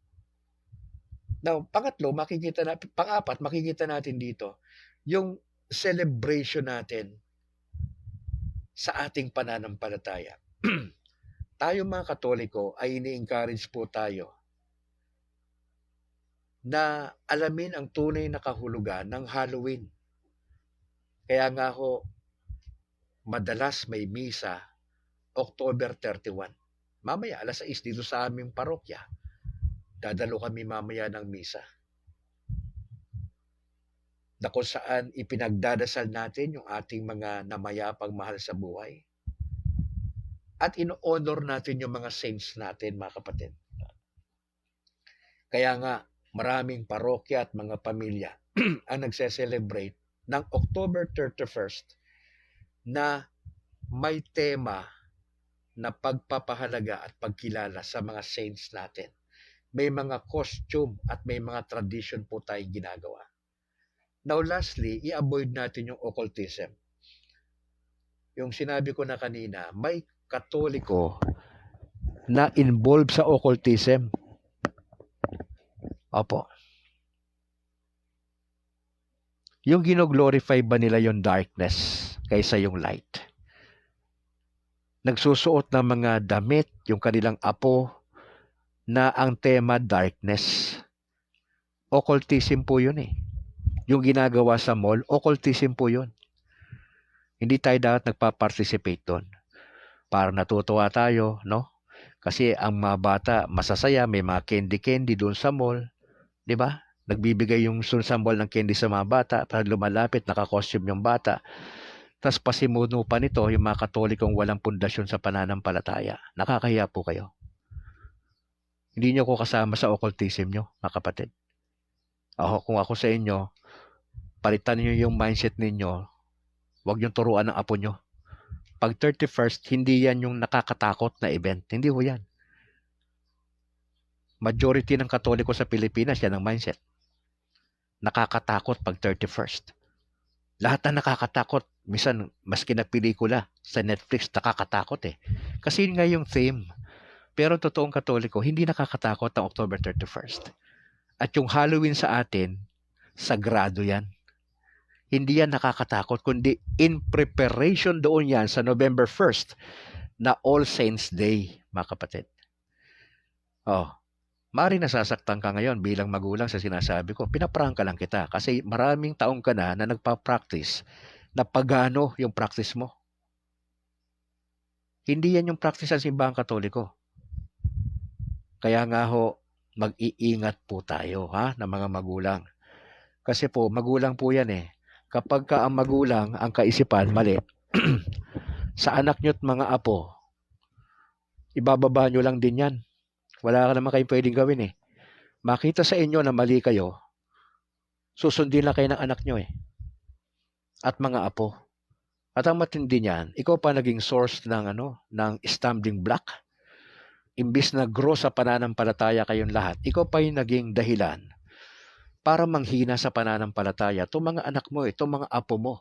Now, pang-apat, makikita natin dito yung celebration natin sa ating pananampalataya. Tayo mga Katoliko ay ini-encourage po tayo na alamin ang tunay na kahulugan ng Halloween. Kaya nga ho, madalas may misa October 31. Mamaya, alas 6 dito sa aming parokya. Dadalo kami mamaya ng misa. Na kung saan ipinagdadasal natin yung ating mga namayapang mahal sa buhay. At in-honor natin yung mga saints natin, mga kapatid. Kaya nga, maraming parokya at mga pamilya ang nagse-celebrate ng October 31st na may tema na pagpapahalaga at pagkilala sa mga saints natin. May mga costume at may mga tradition po tayong ginagawa. Now lastly, i-avoid natin yung occultism. Yung sinabi ko na kanina, may Katoliko na involved sa occultism. Opo. Yung gino-glorify ba nila yung darkness kaysa yung light? Nagsusuot ng mga damit yung kanilang apo na ang tema darkness. Occultism po yun Yung ginagawa sa mall, occultism po yun. Hindi tayo dapat nagpa-participate doon. Para natutuwa tayo, no? Kasi ang mga bata, masasaya, may mga candy-candy doon sa mall. Di ba? Nagbibigay yung sa mall ng candy sa mga bata, para lumalapit, naka-costume yung bata. Tapos pasimuno pa nito yung mga Katolikong walang pundasyon sa pananampalataya. Nakakahiya po kayo. Hindi nyo ko kasama sa occultism nyo, mga kapatid. Kung ako sa inyo, palitan nyo yung mindset ninyo, huwag nyo turuan ng apo nyo. Pag 31st, hindi yan yung nakakatakot na event. Hindi ho yan. Majority ng Katoliko sa Pilipinas, yan ang mindset. Nakakatakot pag 31st. Lahat na nakakatakot. Minsan, maski na pelikula sa Netflix, nakakatakot Kasi yun nga yung theme. Pero totoong Katoliko, hindi nakakatakot ang October 31st. At yung Halloween sa atin, sagrado yan. Hindi yan nakakatakot, kundi in preparation doon yan sa November 1st na All Saints Day, mga kapatid. Maaaring nasasaktan ka ngayon bilang magulang sa sinasabi ko, pinaprangka lang kita kasi maraming taong ka na nagpa-practice na pagano yung practice mo. Hindi yan yung practice ng simbahang Katoliko. Kaya nga ho, mag-iingat po tayo na mga magulang. Kasi po, magulang po yan Kapag ka ang magulang, ang kaisipan, mali, sa anak nyo't mga apo, ibababa nyo lang din yan. Wala ka naman kayong pwedeng gawin Makita sa inyo na mali kayo, susundin lang kayo ng anak nyo At mga apo. At ang matindi niyan, ikaw pa naging source ng stumbling block. Imbis na grow sa pananampalataya kayong lahat, ikaw pa yung naging dahilan para manghina sa pananampalataya. Itong mga anak mo, itong mga apo mo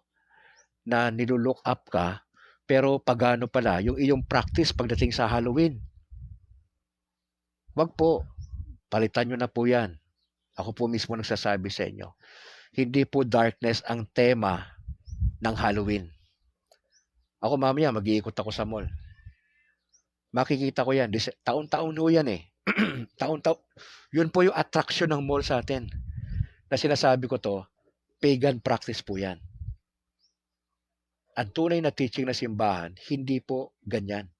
na nilulook up ka, pero pagano pala yung iyong practice pagdating sa Halloween. Wag po, palitan nyo na po yan. Ako po mismo nagsasabi sa inyo. Hindi po darkness ang tema ng Halloween. Ako mamaya, mag-iikot ako sa mall. Makikita ko yan. Taon-taon ho yan Taon-taon. Yun po yung attraction ng mall sa atin. na sinasabi ko to, pagan practice po yan. Ang tunay na teaching na simbahan, hindi po ganyan.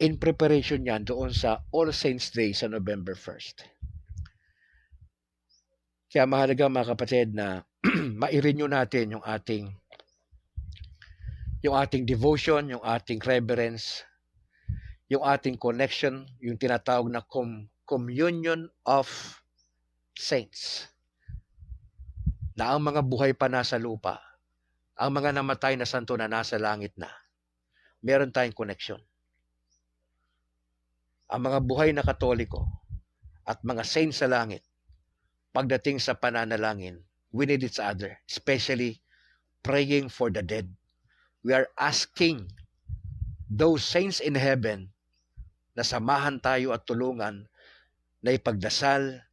In preparation yan doon sa All Saints Day sa November 1st. Kaya mahalaga mga kapatid na ma-renew natin yung ating devotion, yung ating reverence, yung ating connection, yung tinatawag na communion of saints. Na ang mga buhay pa nasa lupa, ang mga namatay na santo na nasa langit na, meron tayong connection. Ang mga buhay na Katoliko at mga saints sa langit, pagdating sa pananalangin, we need each other, especially praying for the dead. We are asking those saints in heaven na samahan tayo at tulungan na ipagdasal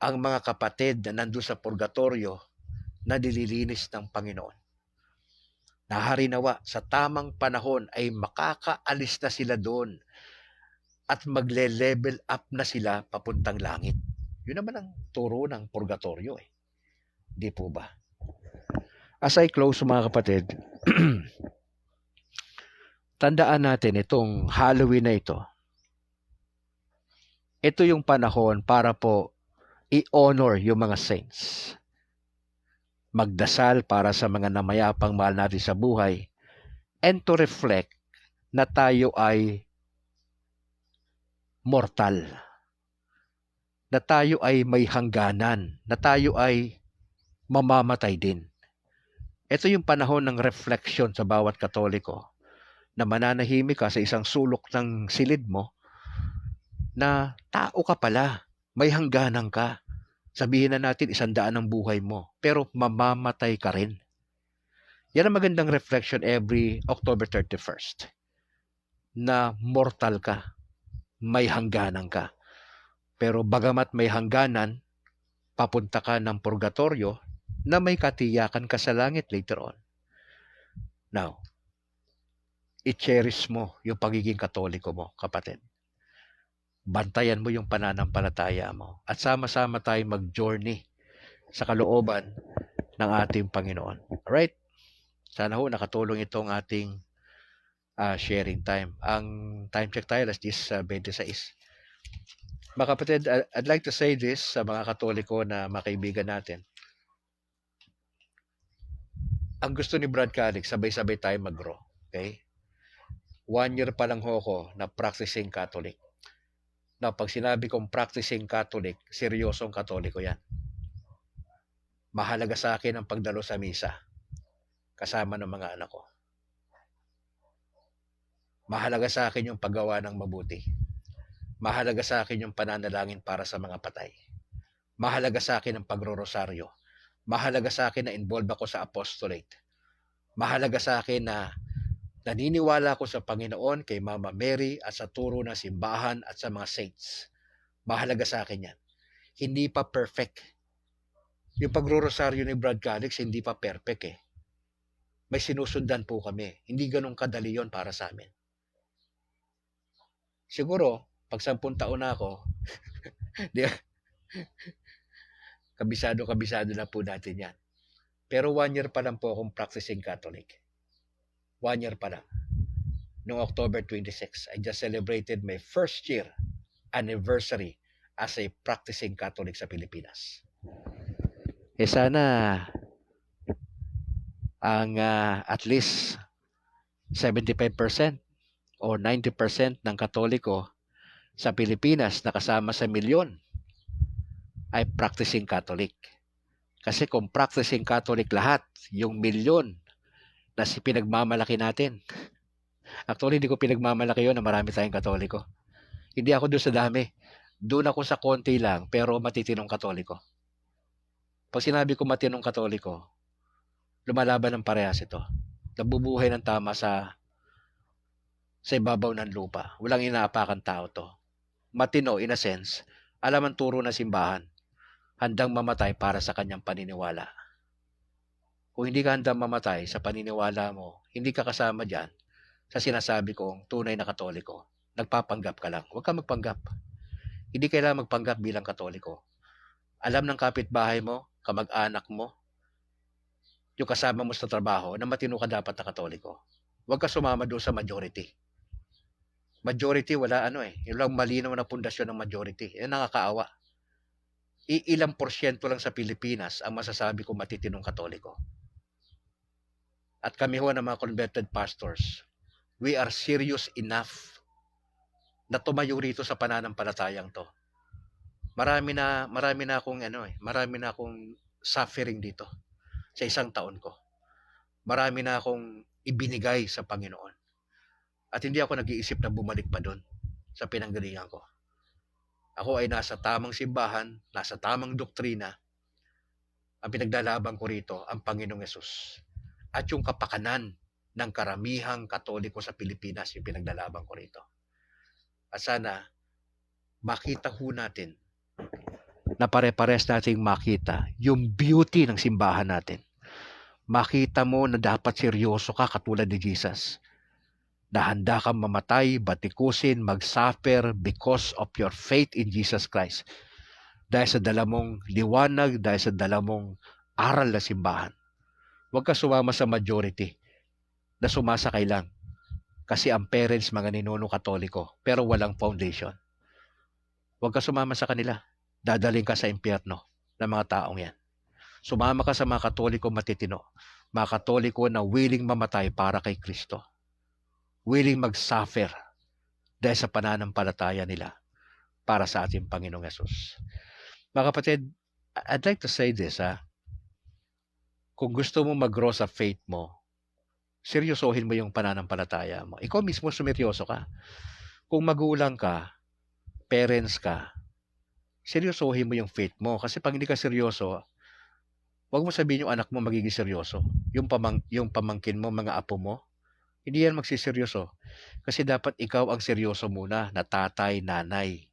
ang mga kapatid na nandun sa purgatorio na nililinis ng Panginoon. Naharinawa sa tamang panahon ay makakaalis na sila doon at magle-level up na sila papuntang langit. Yun naman ang turo ng purgatorio eh. Di po ba? As I close mga kapatid, tandaan natin itong Halloween na ito. Ito yung panahon para po i-honor yung mga saints. Magdasal para sa mga namayapang mahal natin sa buhay and to reflect na tayo ay mortal. Na tayo ay may hangganan. Na tayo ay mamamatay din. Ito yung panahon ng reflection sa bawat Katoliko na mananahimik ka sa isang sulok ng silid mo na tao ka pala, may hangganan ka. Sabihin na natin 100 ang buhay mo, pero mamamatay ka rin. Yan ang magandang reflection every October 31st. Na mortal ka, may hangganan ka. Pero bagamat may hangganan, papunta ka ng purgatorio na may katiyakan ka sa langit later on. Now, i-cherish mo yung pagiging Katoliko mo, kapatid. Bantayan mo yung pananampalataya mo at sama-sama tayo mag-journey sa kalooban ng ating Panginoon. Alright? Sana ho nakatulong itong ating sharing time. Ang time check tayo, alas 10:26. Mga kapatid, I'd like to say this sa mga Katoliko na makaibigan natin. Ang gusto ni Brad Calix, sabay-sabay tayo mag-grow. Okay? 1 year pa lang ho ako na practicing Catholic. Na pag sinabi kong practicing Catholic, seryosong Katoliko yan. Mahalaga sa akin ang pagdalo sa misa kasama ng mga anak ko. Mahalaga sa akin yung paggawa ng mabuti. Mahalaga sa akin yung pananalangin para sa mga patay. Mahalaga sa akin ang pagro-rosaryo. Mahalaga sa akin na involved ako sa apostolate. Mahalaga sa akin na naniniwala ko sa Panginoon, kay Mama Mary at sa turo ng simbahan at sa mga saints. Mahalaga sa akin yan. Hindi pa perfect. Yung pagro-rosaryo ni Brad Calix, hindi pa perfect eh. May sinusundan po kami. Hindi ganun kadali yon para sa amin. Siguro, pag 10 taon na ako, kabisado na po natin yan. Pero 1 year pa lang po akong practicing Catholic. 1 year pa lang. Noong October 26, I just celebrated my first year anniversary as a practicing Catholic sa Pilipinas. Sana ang at least 75% or 90% ng Katoliko sa Pilipinas na kasama sa milyon ay practicing Catholic. Kasi kung practicing Catholic lahat, yung milyon na pinagmamalaki natin. Actually, hindi ko pinagmamalaki yun na marami tayong Katoliko. Hindi ako doon sa dami. Doon ako sa konti lang, pero matitinong Katoliko. Pag sinabi ko matinong Katoliko, lumalaban ng parehas ito. Nabubuhay ng tama sa ibabaw ng lupa. Walang inaapakan tao to. Matino, in a sense, alam ang turo ng simbahan. Handang mamatay para sa kanyang paniniwala. Kung hindi ka handang mamatay sa paniniwala mo, hindi ka kasama dyan sa sinasabi kong tunay na Katoliko. Nagpapanggap ka lang. Huwag ka magpanggap. Hindi kailangan magpanggap bilang Katoliko. Alam ng kapitbahay mo, kamag-anak mo, yung kasama mo sa trabaho na matino ka dapat na Katoliko. Huwag ka sumama doon sa majority. Majority, wala ano eh. Yung lang malinaw na pundasyon ng majority. Yan nakakaawa. Ilang porsyento lang sa Pilipinas ang masasabi ko matitinong Katoliko. At kami ho ng mga converted pastors, we are serious enough na tumayo rito sa pananampalatayang to. Marami na akong suffering dito sa isang taon ko. Marami na akong ibinigay sa Panginoon. At hindi ako nag-iisip na bumalik pa doon sa pinanggalingan ko. Ako ay nasa tamang simbahan, nasa tamang doktrina. Ang pinaglalaban ko rito, ang Panginoong Yesus. At yung kapakanan ng karamihang Katoliko sa Pilipinas, yung pinaglalaban ko rito. At sana, makita ho natin na pare-pares nating makita yung beauty ng simbahan natin. Makita mo na dapat seryoso ka katulad ni Jesus. Na handa kang mamatay, batikusin, mag-suffer because of your faith in Jesus Christ. Dahil sa dala mong liwanag, dahil sa dala mong aral na simbahan. Huwag ka sumama sa majority na sumasakay lang. Kasi ang parents, mga ninunong Katoliko, pero walang foundation. Huwag ka sumama sa kanila. Dadaling ka sa impyerno ng mga taong yan. Sumama ka sa mga Katoliko matitino. Mga Katoliko na willing mamatay para kay Kristo. Willing mag-suffer dahil sa pananampalataya nila para sa ating Panginoong Yesus. Mga kapatid, I'd like to say this, kung gusto mo mag-grow sa faith mo, seryosohin mo yung pananampalataya mo. Ikaw mismo sumeryoso ka. Kung magulang ka, parents ka, seryosohin mo yung faith mo. Kasi pag hindi ka seryoso, huwag mo sabihin yung anak mo magiging seryoso. Yung pamangkin mo, mga apo mo, hindi yan magsiseryoso. Kasi dapat ikaw ang seryoso muna na tatay, nanay.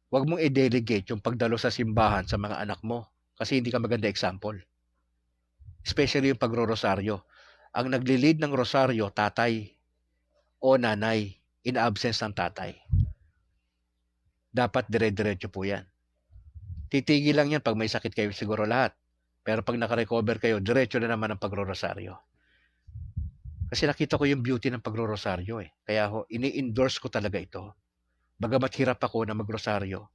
Huwag mong i-delegate yung pagdalo sa simbahan sa mga anak mo. Kasi hindi ka maganda example. Especially yung pagro-rosaryo. Ang nagli-lead ng rosaryo, tatay o nanay, in absence ng tatay. Dapat dire-diretso po yan. Titigil lang yan pag may sakit kayo siguro lahat. Pero pag nakarecover kayo, diretso na naman ang pagro-rosaryo. Kasi nakita ko yung beauty ng pagro-rosaryo eh. Kaya ini-endorse ko talaga ito. Bagamat hirap ako na mag-rosaryo.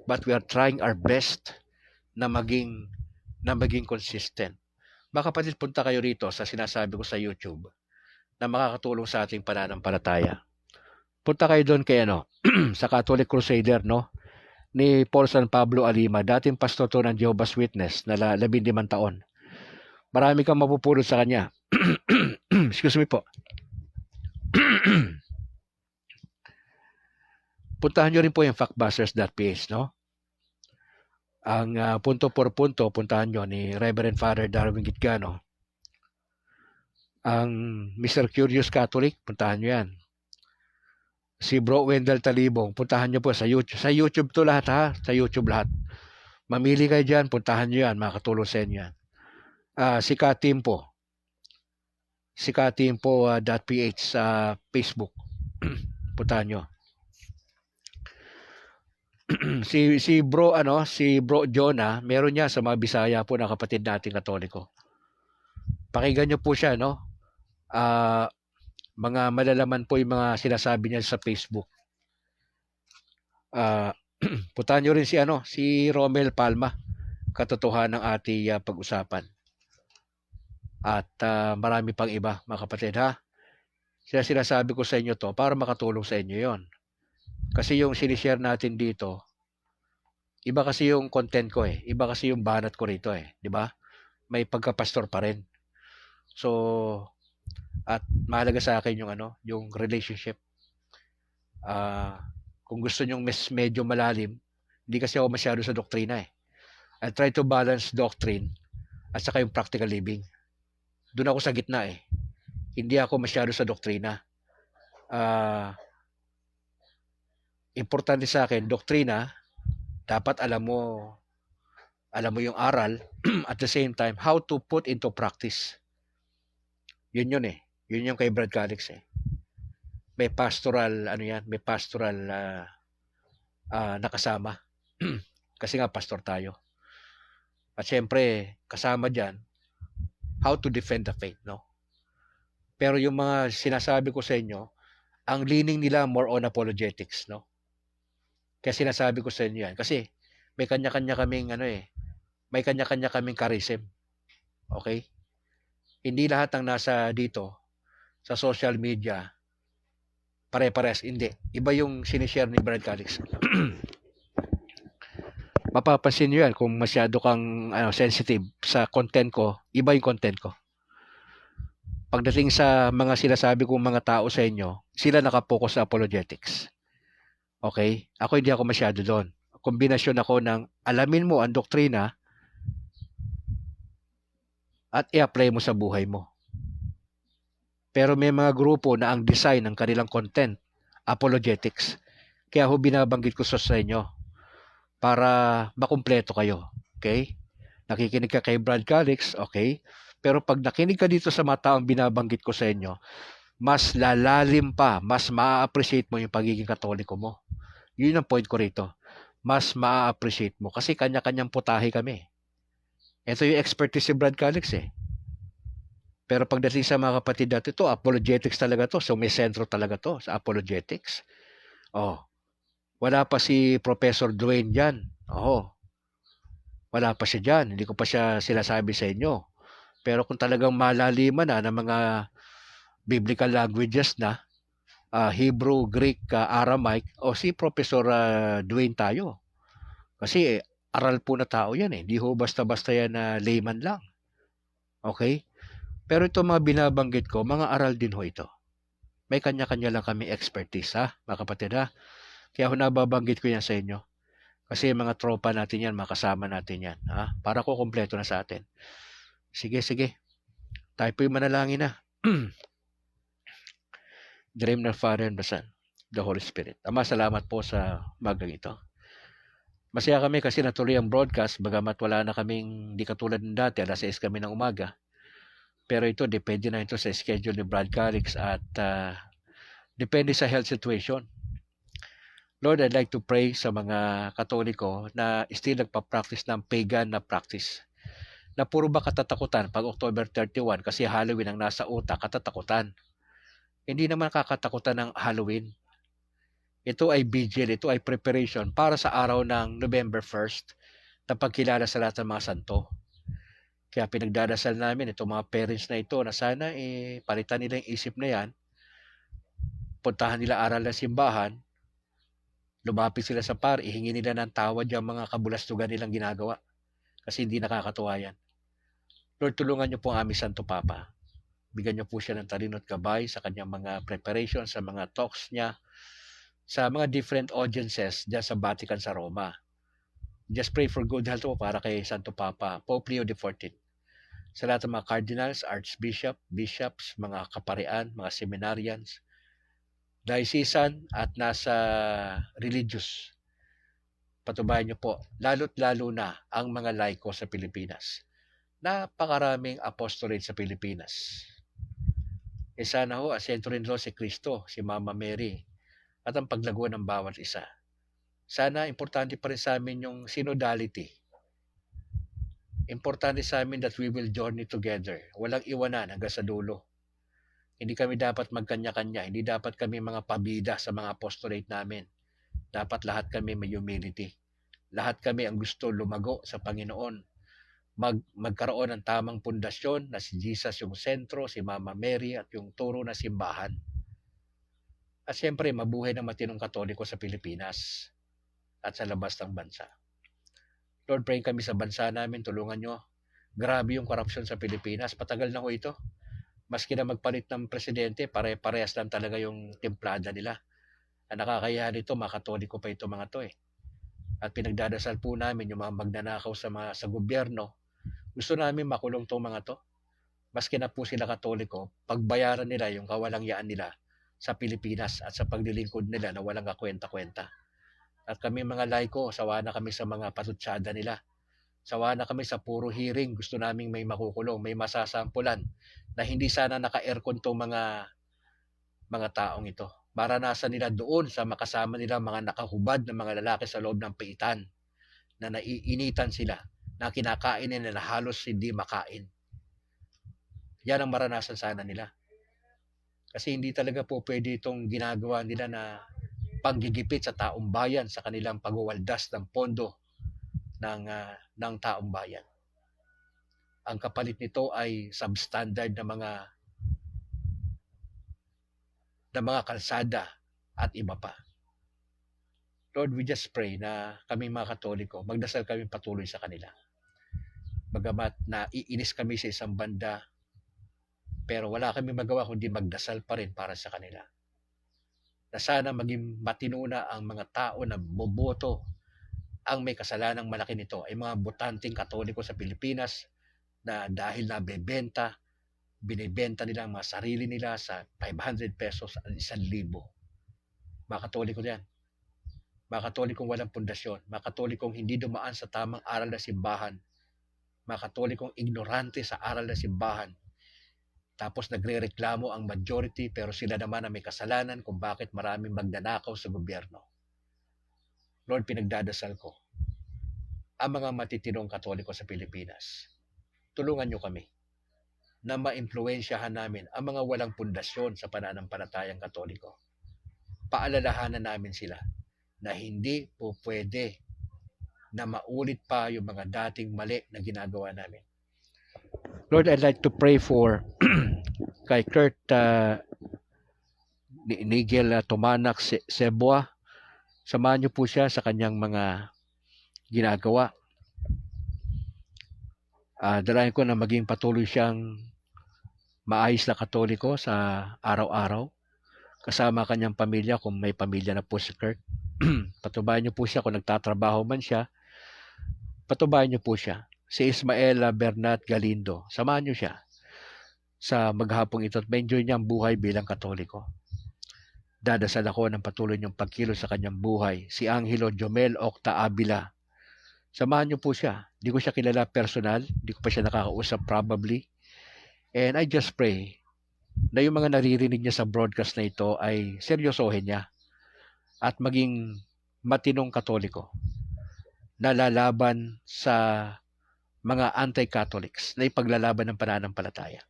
But we are trying our best na maging consistent. Baka kapatid, punta kayo rito sa sinasabi ko sa YouTube na makakatulong sa ating pananampalataya. Punta kayo doon kay sa Catholic Crusader, no? Ni Paul San Pablo Alima, dating pastor to ng Jehovah's Witness na 15 taon. Marami kang mapupulot sa kanya. Excuse me po. Puntahan nyo rin po yung factbusters.ph, no? Ang punto por punto, puntahan nyo ni Reverend Father Darwin Gitgano. Ang Mr. Curious Catholic, puntahan nyo yan. Si Bro Wendell Talibong, puntahan nyo po sa YouTube. Sa YouTube to lahat ha, sa YouTube lahat. Mamili kayo dyan, puntahan nyo yan, makakatulong sa inyo yan. Si Katimpo, Katimpo.ph sa Facebook. Puntahan nyo. si Bro Jonah, meron niya sa mga Bisaya po na kapatid nating Katoliko. Pakinggan nyo po siya, no? Mga malalaman po yung mga sinasabi niya sa Facebook. Puntahan nyo rin si Romel Palma, katotohanan ng ating pag-usapan. At marami pang iba, mga kapatid, ha? Sinasabi ko sa inyo to para makatulong sa inyo yon. Kasi yung sinishare natin dito, iba kasi yung content ko eh. Iba kasi yung banat ko rito eh. Di ba? May pagka-pastor pa rin. So, at mahalaga sa akin yung relationship. Kung gusto nyong medyo malalim, hindi kasi ako masyado sa doktrina eh. I try to balance doctrine at saka yung practical living. Doon ako sa gitna eh. Hindi ako masyado sa doktrina. Importante sa akin, doktrina, dapat alam mo yung aral, at the same time, how to put into practice. Yun eh. Yun yung kay Brad Calix eh. May pastoral, may pastoral nakasama. Kasi nga pastor tayo. At syempre, kasama dyan, how to defend the faith, no? Pero yung mga sinasabi ko sa inyo, ang leaning nila more on apologetics, no? Kaya sinasabi ko sa inyo yan. Kasi may kanya-kanya kaming may kanya-kanya kaming charism. Okay? Hindi lahat ng nasa dito sa social media pare-pares. Hindi. Iba yung sinishare ni Brad Calix. Mapapansin nyo yan kung masyado kang sensitive sa content ko, iba yung content ko. Pagdating sa mga sinasabi kong mga tao sa inyo, sila nakapokus sa apologetics. Okay? Ako hindi ako masyado doon. Kombinasyon ako ng alamin mo ang doktrina at i-apply mo sa buhay mo. Pero may mga grupo na ang design ng kanilang content, apologetics. Kaya ho binabanggit ko sa inyo para makumpleto kayo. Okay? Nakikinig ka kay Brad Calix, okay? Pero pag nakinig ka dito sa mga taong binabanggit ko sa inyo, mas lalalim pa, mas ma-appreciate mo yung pagiging katoliko mo. Yun ang point ko rito. Mas ma-appreciate mo kasi kanya-kanyang putahe kami. Ito yung expertise si Brad Calix eh. Pero pagdating sa mga kapatid natin, ito, apologetics talaga to. So may sentro talaga to sa apologetics. Oh, wala pa si Professor Dwayne dyan. Oh, wala pa siya dyan. Hindi ko pa siya sinasabi sa inyo. Pero kung talagang malaliman na ng mga biblical languages na, Hebrew, Greek, Aramaic, o si Professor Dwayne tayo. Kasi aral po na tao yan eh. Hindi ho basta-basta yan na layman lang. Okay? Pero ito mga binabanggit ko, mga aral din ho ito. May kanya-kanya lang kami expertise ha, mga kapatid ha. Kaya ho nababanggit ko yan sa inyo. Kasi mga tropa natin yan, mga kasama natin yan. Ha? Para ko kompleto na sa atin. Sige, sige. Tayo po'y manalangin na. Dream ng Father and the Son, the Holy Spirit. Ama, salamat po sa magang ito. Masaya kami kasi natuloy ang broadcast, bagamat wala na kaming, di katulad ng dati, alas 6 kami ng umaga. Pero ito, depende na ito sa schedule ni Brad Calix at depende sa health situation. Lord, I'd like to pray sa mga Katoliko na still nagpa-practice ng pagan na practice. Na puro ba katatakutan pag October 31 kasi Halloween ang nasa utak, katatakutan. Hindi naman kakatakutan ng Halloween. Ito ay vigil, ito ay preparation para sa araw ng November 1st na pagkilala sa lahat ng mga santo. Kaya pinagdadasal namin itong mga parents na ito na sana palitan nila yung isip na yan, puntahan nila aral ng simbahan, lumapit sila sa par, ihingi nila ng tawad yung mga kabulastugan nilang ginagawa. Kasi hindi nakakatuwa yan. Lord, tulungan niyo po ang aming Santo Papa. Bigyan niyo po siya ng talino at gabay sa kanyang mga preparation, sa mga talks niya, sa mga different audiences dyan sa Vatican sa Roma. Just pray for good health po para kay Santo Papa, Pope Leo XIV. Sa lahat ng mga cardinals, archbishop, bishops, mga kaparian, mga seminarians, diocesan at nasa religious. Patubayan niyo po, lalo't lalo na ang mga laiko sa Pilipinas. Napakaraming apostolate sa Pilipinas. Sana ho, asento rin si Kristo, si Mama Mary, at ang paglago ng bawat isa. Sana importante pa rin sa amin yung synodality. Importante sa amin that we will journey together. Walang iwanan hanggang sa dulo. Hindi kami dapat magkanya-kanya. Hindi dapat kami mga pabida sa mga apostolate namin. Dapat lahat kami may humility. Lahat kami ang gusto lumago sa Panginoon. Magkaroon ng tamang pundasyon na si Jesus yung sentro, si Mama Mary at yung turo na simbahan. At siyempre, mabuhay ng matinong Katoliko sa Pilipinas at sa labas ng bansa. Lord, praying kami sa bansa namin, tulungan nyo. Grabe yung korupsyon sa Pilipinas. Patagal na ho ito. Maski na magpalit ng presidente, pare-parehas lang talaga yung templada nila. Ang nakakaya nito, mga Katoliko pa ito mga to eh. At pinagdadasal po namin yung mga magnanakaw sa gobyerno. Gusto namin makulong tong mga to. Maski na po sila Katoliko, pagbayaran nila yung kawalangyaan nila sa Pilipinas at sa paglilingkod nila na walang kakwenta-kwenta. At kami mga laiko, sawa na kami sa mga patutsada nila. Sawa na kami sa puro hearing. Gusto naming may makukulong, may masasampulan na hindi sana naka-aircon tong mga taong ito. Maranasan nila doon sa makasama nila mga nakahubad na mga lalaki sa loob ng paitan na naiinitan sila, na kinakain nila na halos hindi makain. Yan ang maranasan sana nila. Kasi hindi talaga po pwede itong ginagawa nila na panggigipit sa taong bayan sa kanilang pagwawaldas ng pondo ng taong bayan. Ang kapalit nito ay substandard na mga kalsada at iba pa. Lord, we just pray na kami mga Katoliko, magdasal kami patuloy sa kanila. Bagamat naiinis kami sa isang banda, pero wala kami magawa kundi magdasal pa rin para sa kanila. Na sana maging matinuna ang mga tao na boboto. Ang may kasalanang malaki nito ay mga botanteng Katoliko sa Pilipinas na dahil binibenta nila ang mga sarili nila sa 500 pesos at 1,000. Mga Katoliko yan. Mga Katolikong walang pundasyon. Mga Katolikong hindi dumaan sa tamang aral na simbahan. Mga Katolikong ignorante sa aral na simbahan. Tapos nagre-reklamo ang majority pero sila naman ang may kasalanan kung bakit maraming magnanakaw sa gobyerno. Lord, pinagdadasal ko ang mga matitinong Katoliko sa Pilipinas. Tulungan niyo kami na maimpluwensyahan namin ang mga walang pundasyon sa pananampalatayang Katoliko. Paalalahanan namin sila na hindi po pwede na maulit pa yung mga dating mali na ginagawa namin. Lord, I'd like to pray for kay Kurt Nigel Tomanak Seboa. Samahan niyo po siya sa kanyang mga ginagawa. Dalayan ko na maging patuloy siyang maayos na Katoliko sa araw-araw. Kasama kanyang pamilya kung may pamilya na po si Kurt. Patubayan niyo po siya kung nagtatrabaho man siya. Patubayan niyo po siya. Si Ismael Bernat Galindo. Samahan niyo siya sa maghapong ito at ma-enjoy niya ang buhay bilang Katoliko. Dadasal ako ng patuloy niyong pagkilos sa kanyang buhay. Si Angelo Jomel Octa Avila. Samahan niyo po siya. Hindi ko siya kilala personal. Hindi ko pa siya nakakausap probably. And I just pray na yung mga naririnig niya sa broadcast na ito ay seryosohin niya at maging matinong Katoliko na lalaban sa mga anti-Catholics na ipaglalaban ng pananampalataya.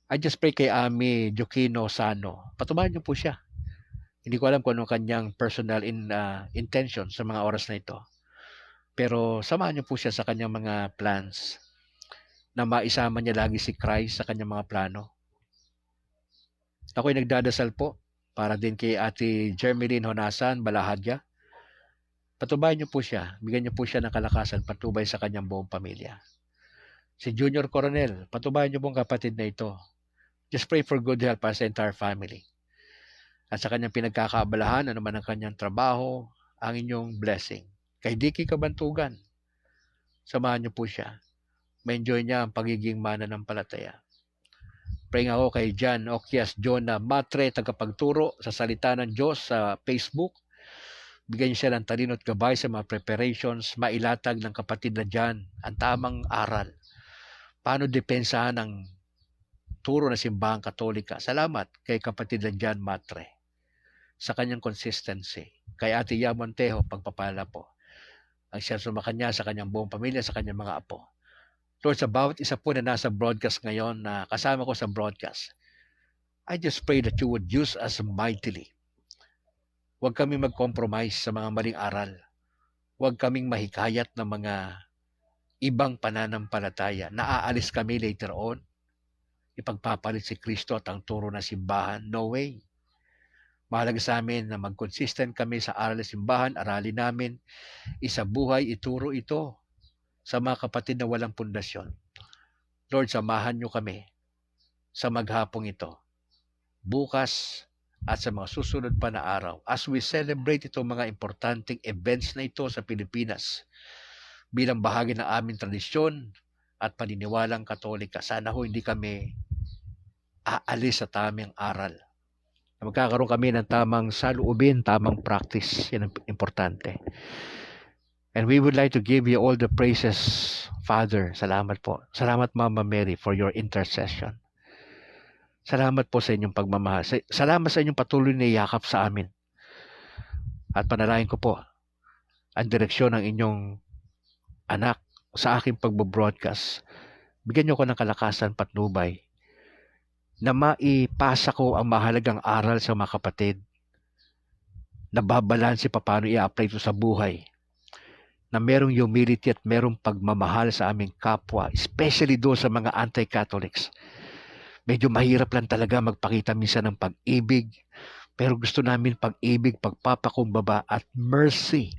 I just pray kay Ami Joaquino Sano. Patubayan niyo po siya. Hindi ko alam kung anong kanyang personal intention sa mga oras na ito. Pero samahan niyo po siya sa kanyang mga plans na maisama niya lagi si Christ sa kanyang mga plano. Ako'y nagdadasal po para din kay Ate Jermeline Honasan Balahadya. Patubayan niyo po siya. Bigyan niyo po siya ng kalakasan patubay sa kanyang buong pamilya. Si Junior Coronel, patubayan niyo pong kapatid na ito. Just pray for good health para sa entire family. At sa kanyang pinagkakaabalahan, ano man ang kanyang trabaho, ang inyong blessing. Kay Dicky Kabantugan, samahan niyo po siya. Ma-enjoy niya ang pagiging mananampalataya. Praying ako kay John Okias Jonah Matre, tagapagturo sa salita ng Diyos sa Facebook. Bigyan niyo siya ng talino at gabay sa mga preparations, mailatag ng kapatid na John ang tamang aral. Paano depensahan ang turo na simbahang Katolika. Salamat kay kapatid na John Matre sa kanyang consistency. Kay Ate Ya Montejo, pagpapala po. Ang siya sumakanya sa kanyang buong pamilya, sa kanyang mga apo. Lord, sa bawat isa po na nasa broadcast ngayon, na kasama ko sa broadcast, I just pray that you would use us mightily. Huwag kami mag-compromise sa mga maling aral. Huwag kaming mahikayat ng mga ibang pananampalataya. Naaalis kami later on. Ipagpapalit si Kristo at ang turo ng simbahan. No way. Mahalaga sa amin na mag-consistent kami sa aral ng simbahan, aralin namin, isabuhay, ituro ito sa mga kapatid na walang pundasyon. Lord, samahan niyo kami sa maghapong ito, bukas at sa mga susunod pa na araw as we celebrate itong mga importanteng events na ito sa Pilipinas bilang bahagi ng aming tradisyon at paniniwalang Katolika. Sana ho hindi kami aalis sa tamang aral. Magkakaroon kami ng tamang saloobin, tamang practice. Yan ang importante. And we would like to give you all the praises, Father. Salamat po. Salamat, Mama Mary, for your intercession. Salamat po sa inyong pagmamahal. Salamat sa inyong patuloy na yakap sa amin. At panalangin ko po, ang direksyon ng inyong anak sa aking pagbo-broadcast. Bigyan niyo ko ng kalakasan, patnubay, na maipasa ko ang mahalagang aral sa mga kapatid, na babalanse paano i-apply ito sa buhay, na merong humility at merong pagmamahal sa aming kapwa, especially doon sa mga anti-Catholics. Medyo mahirap lang talaga magpakita minsan ng pag-ibig, pero gusto namin pag-ibig, pagpapakumbaba at mercy.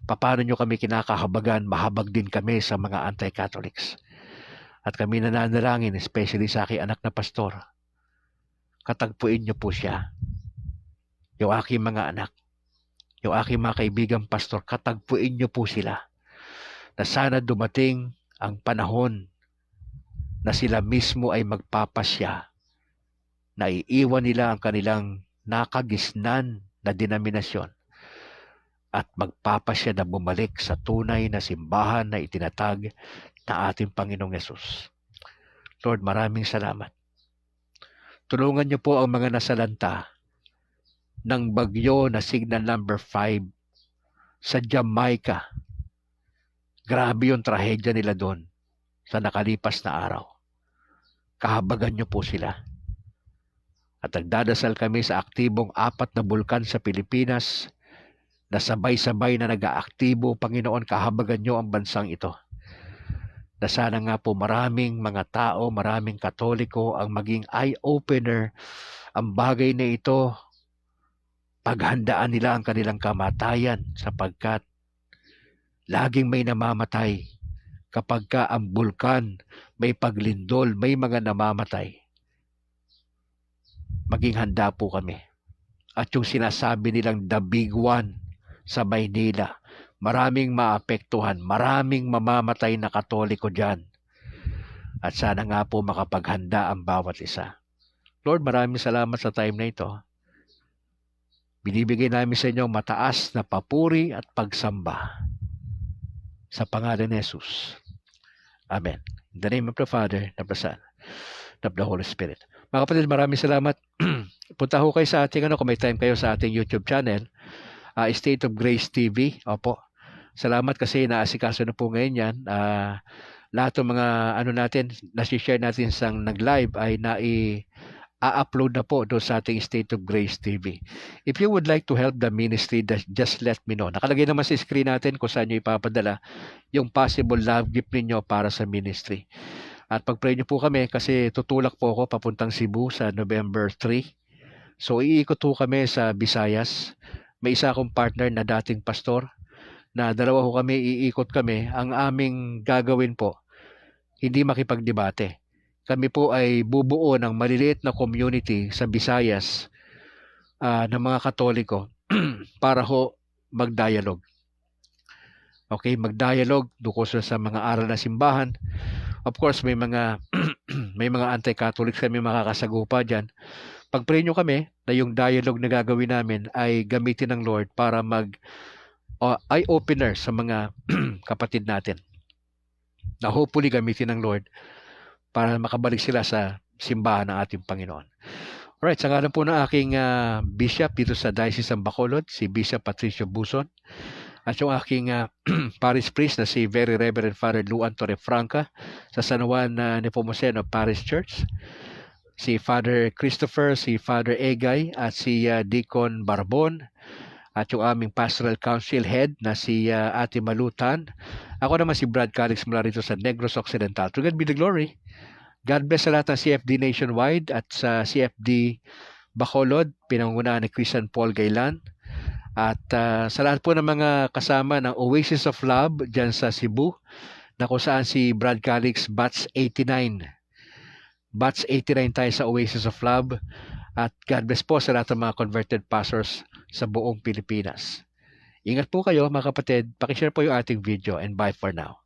Paano nyo kami kinakahabagan, mahabag din kami sa mga anti-Catholics. At kami nananalangin, especially sa aking anak na pastor, katagpuin nyo po siya. Yung aking mga anak, yung aking mga kaibigang pastor, katagpuin nyo po sila. Na sana dumating ang panahon na sila mismo ay magpapasya, na iiwan nila ang kanilang nakagisnan na denominasyon at magpapasya na bumalik sa tunay na simbahan na itinatag na ating Panginoong Yesus. Lord, maraming salamat. Tulungan niyo po ang mga nasalanta ng bagyo na signal number 5 sa Jamaica. Grabe yung trahedya nila doon sa nakalipas na araw. Kahabagan niyo po sila. At nagdadasal kami sa aktibong 4 na bulkan sa Pilipinas na sabay-sabay na nag-aaktibo. Panginoon, kahabagan niyo ang bansang ito. Na sana nga po maraming mga tao, maraming Katoliko ang maging eye-opener. Ang bagay na ito, paghandaan nila ang kanilang kamatayan sapagkat laging may namamatay. Kapag ka ang bulkan, may paglindol, may mga namamatay, maging handa po kami. At yung sinasabi nilang the big one sa Maynila, maraming maapektuhan, maraming mamamatay na Katoliko dyan. At sana nga po makapaghanda ang bawat isa. Lord, maraming salamat sa time na ito. Binibigay namin sa inyo mataas na papuri at pagsamba. Sa pangalan ni Jesus. Amen. In the name of the Father, of the Son, of the Holy Spirit. Mga kapatid, maraming salamat. Punta ho kayo sa ating, kung may time kayo sa ating YouTube channel, State of Grace TV. Opo. Salamat kasi naasikaso na po ngayon yan. Lahat ng mga natin, nasi-share natin sa nag-live ay upload na po doon sa ating State of Grace TV. If you would like to help the ministry, just let me know. Nakalagay naman sa screen natin kung saan nyo ipapadala yung possible love gift ninyo para sa ministry. At pag-pray nyo po kami kasi tutulak po ako papuntang Cebu sa November 3. So iikot po kami sa Visayas. May isa akong partner na dating pastor na dalawa ko kami, iikot kami. Ang aming gagawin po, hindi makipagdebate. Kami po ay bubuo ng maliliit na community sa Visayas ng mga Katoliko para ho mag-dialogue. Okay, mag-dialogue duko sa mga aral na simbahan. Of course, may mga may mga anti-Catholics kami makakasagupa dyan. Pag-pray nyo kami na yung dialogue na gagawin namin ay gamitin ng Lord para eye-opener sa mga kapatid natin. Na hopefully gamitin ng Lord para makabalik sila sa simbahan ng ating Panginoon. Alright, sa ngalan po ng aking bishop dito sa Diocese ng Bacolod, si Bishop Patricio Buson, at yung aking parish priest na si Very Reverend Father Luan Torrefranca sa San Juan Nepomuceno Parish Church, si Father Christopher, si Father Egay, at si Deacon Barbon, at yung aming Pastoral Council Head na si Ate Malutan. Ako naman si Brad Calix mula rito sa Negros Occidental. To God be the glory. God bless sa lahat ng CFD Nationwide at sa CFD Bacolod, pinangungunahan ni Christian Paul Gailan. At sa lahat po ng mga kasama ng Oasis of Love dyan sa Cebu, na kung saan si Brad Calix, Batch 89. Batch 89 tayo sa Oasis of Love. At God bless po sa lahat ng mga converted pastors sa buong Pilipinas. Ingat po kayo mga kapatid. Pakishare po yung ating video and bye for now.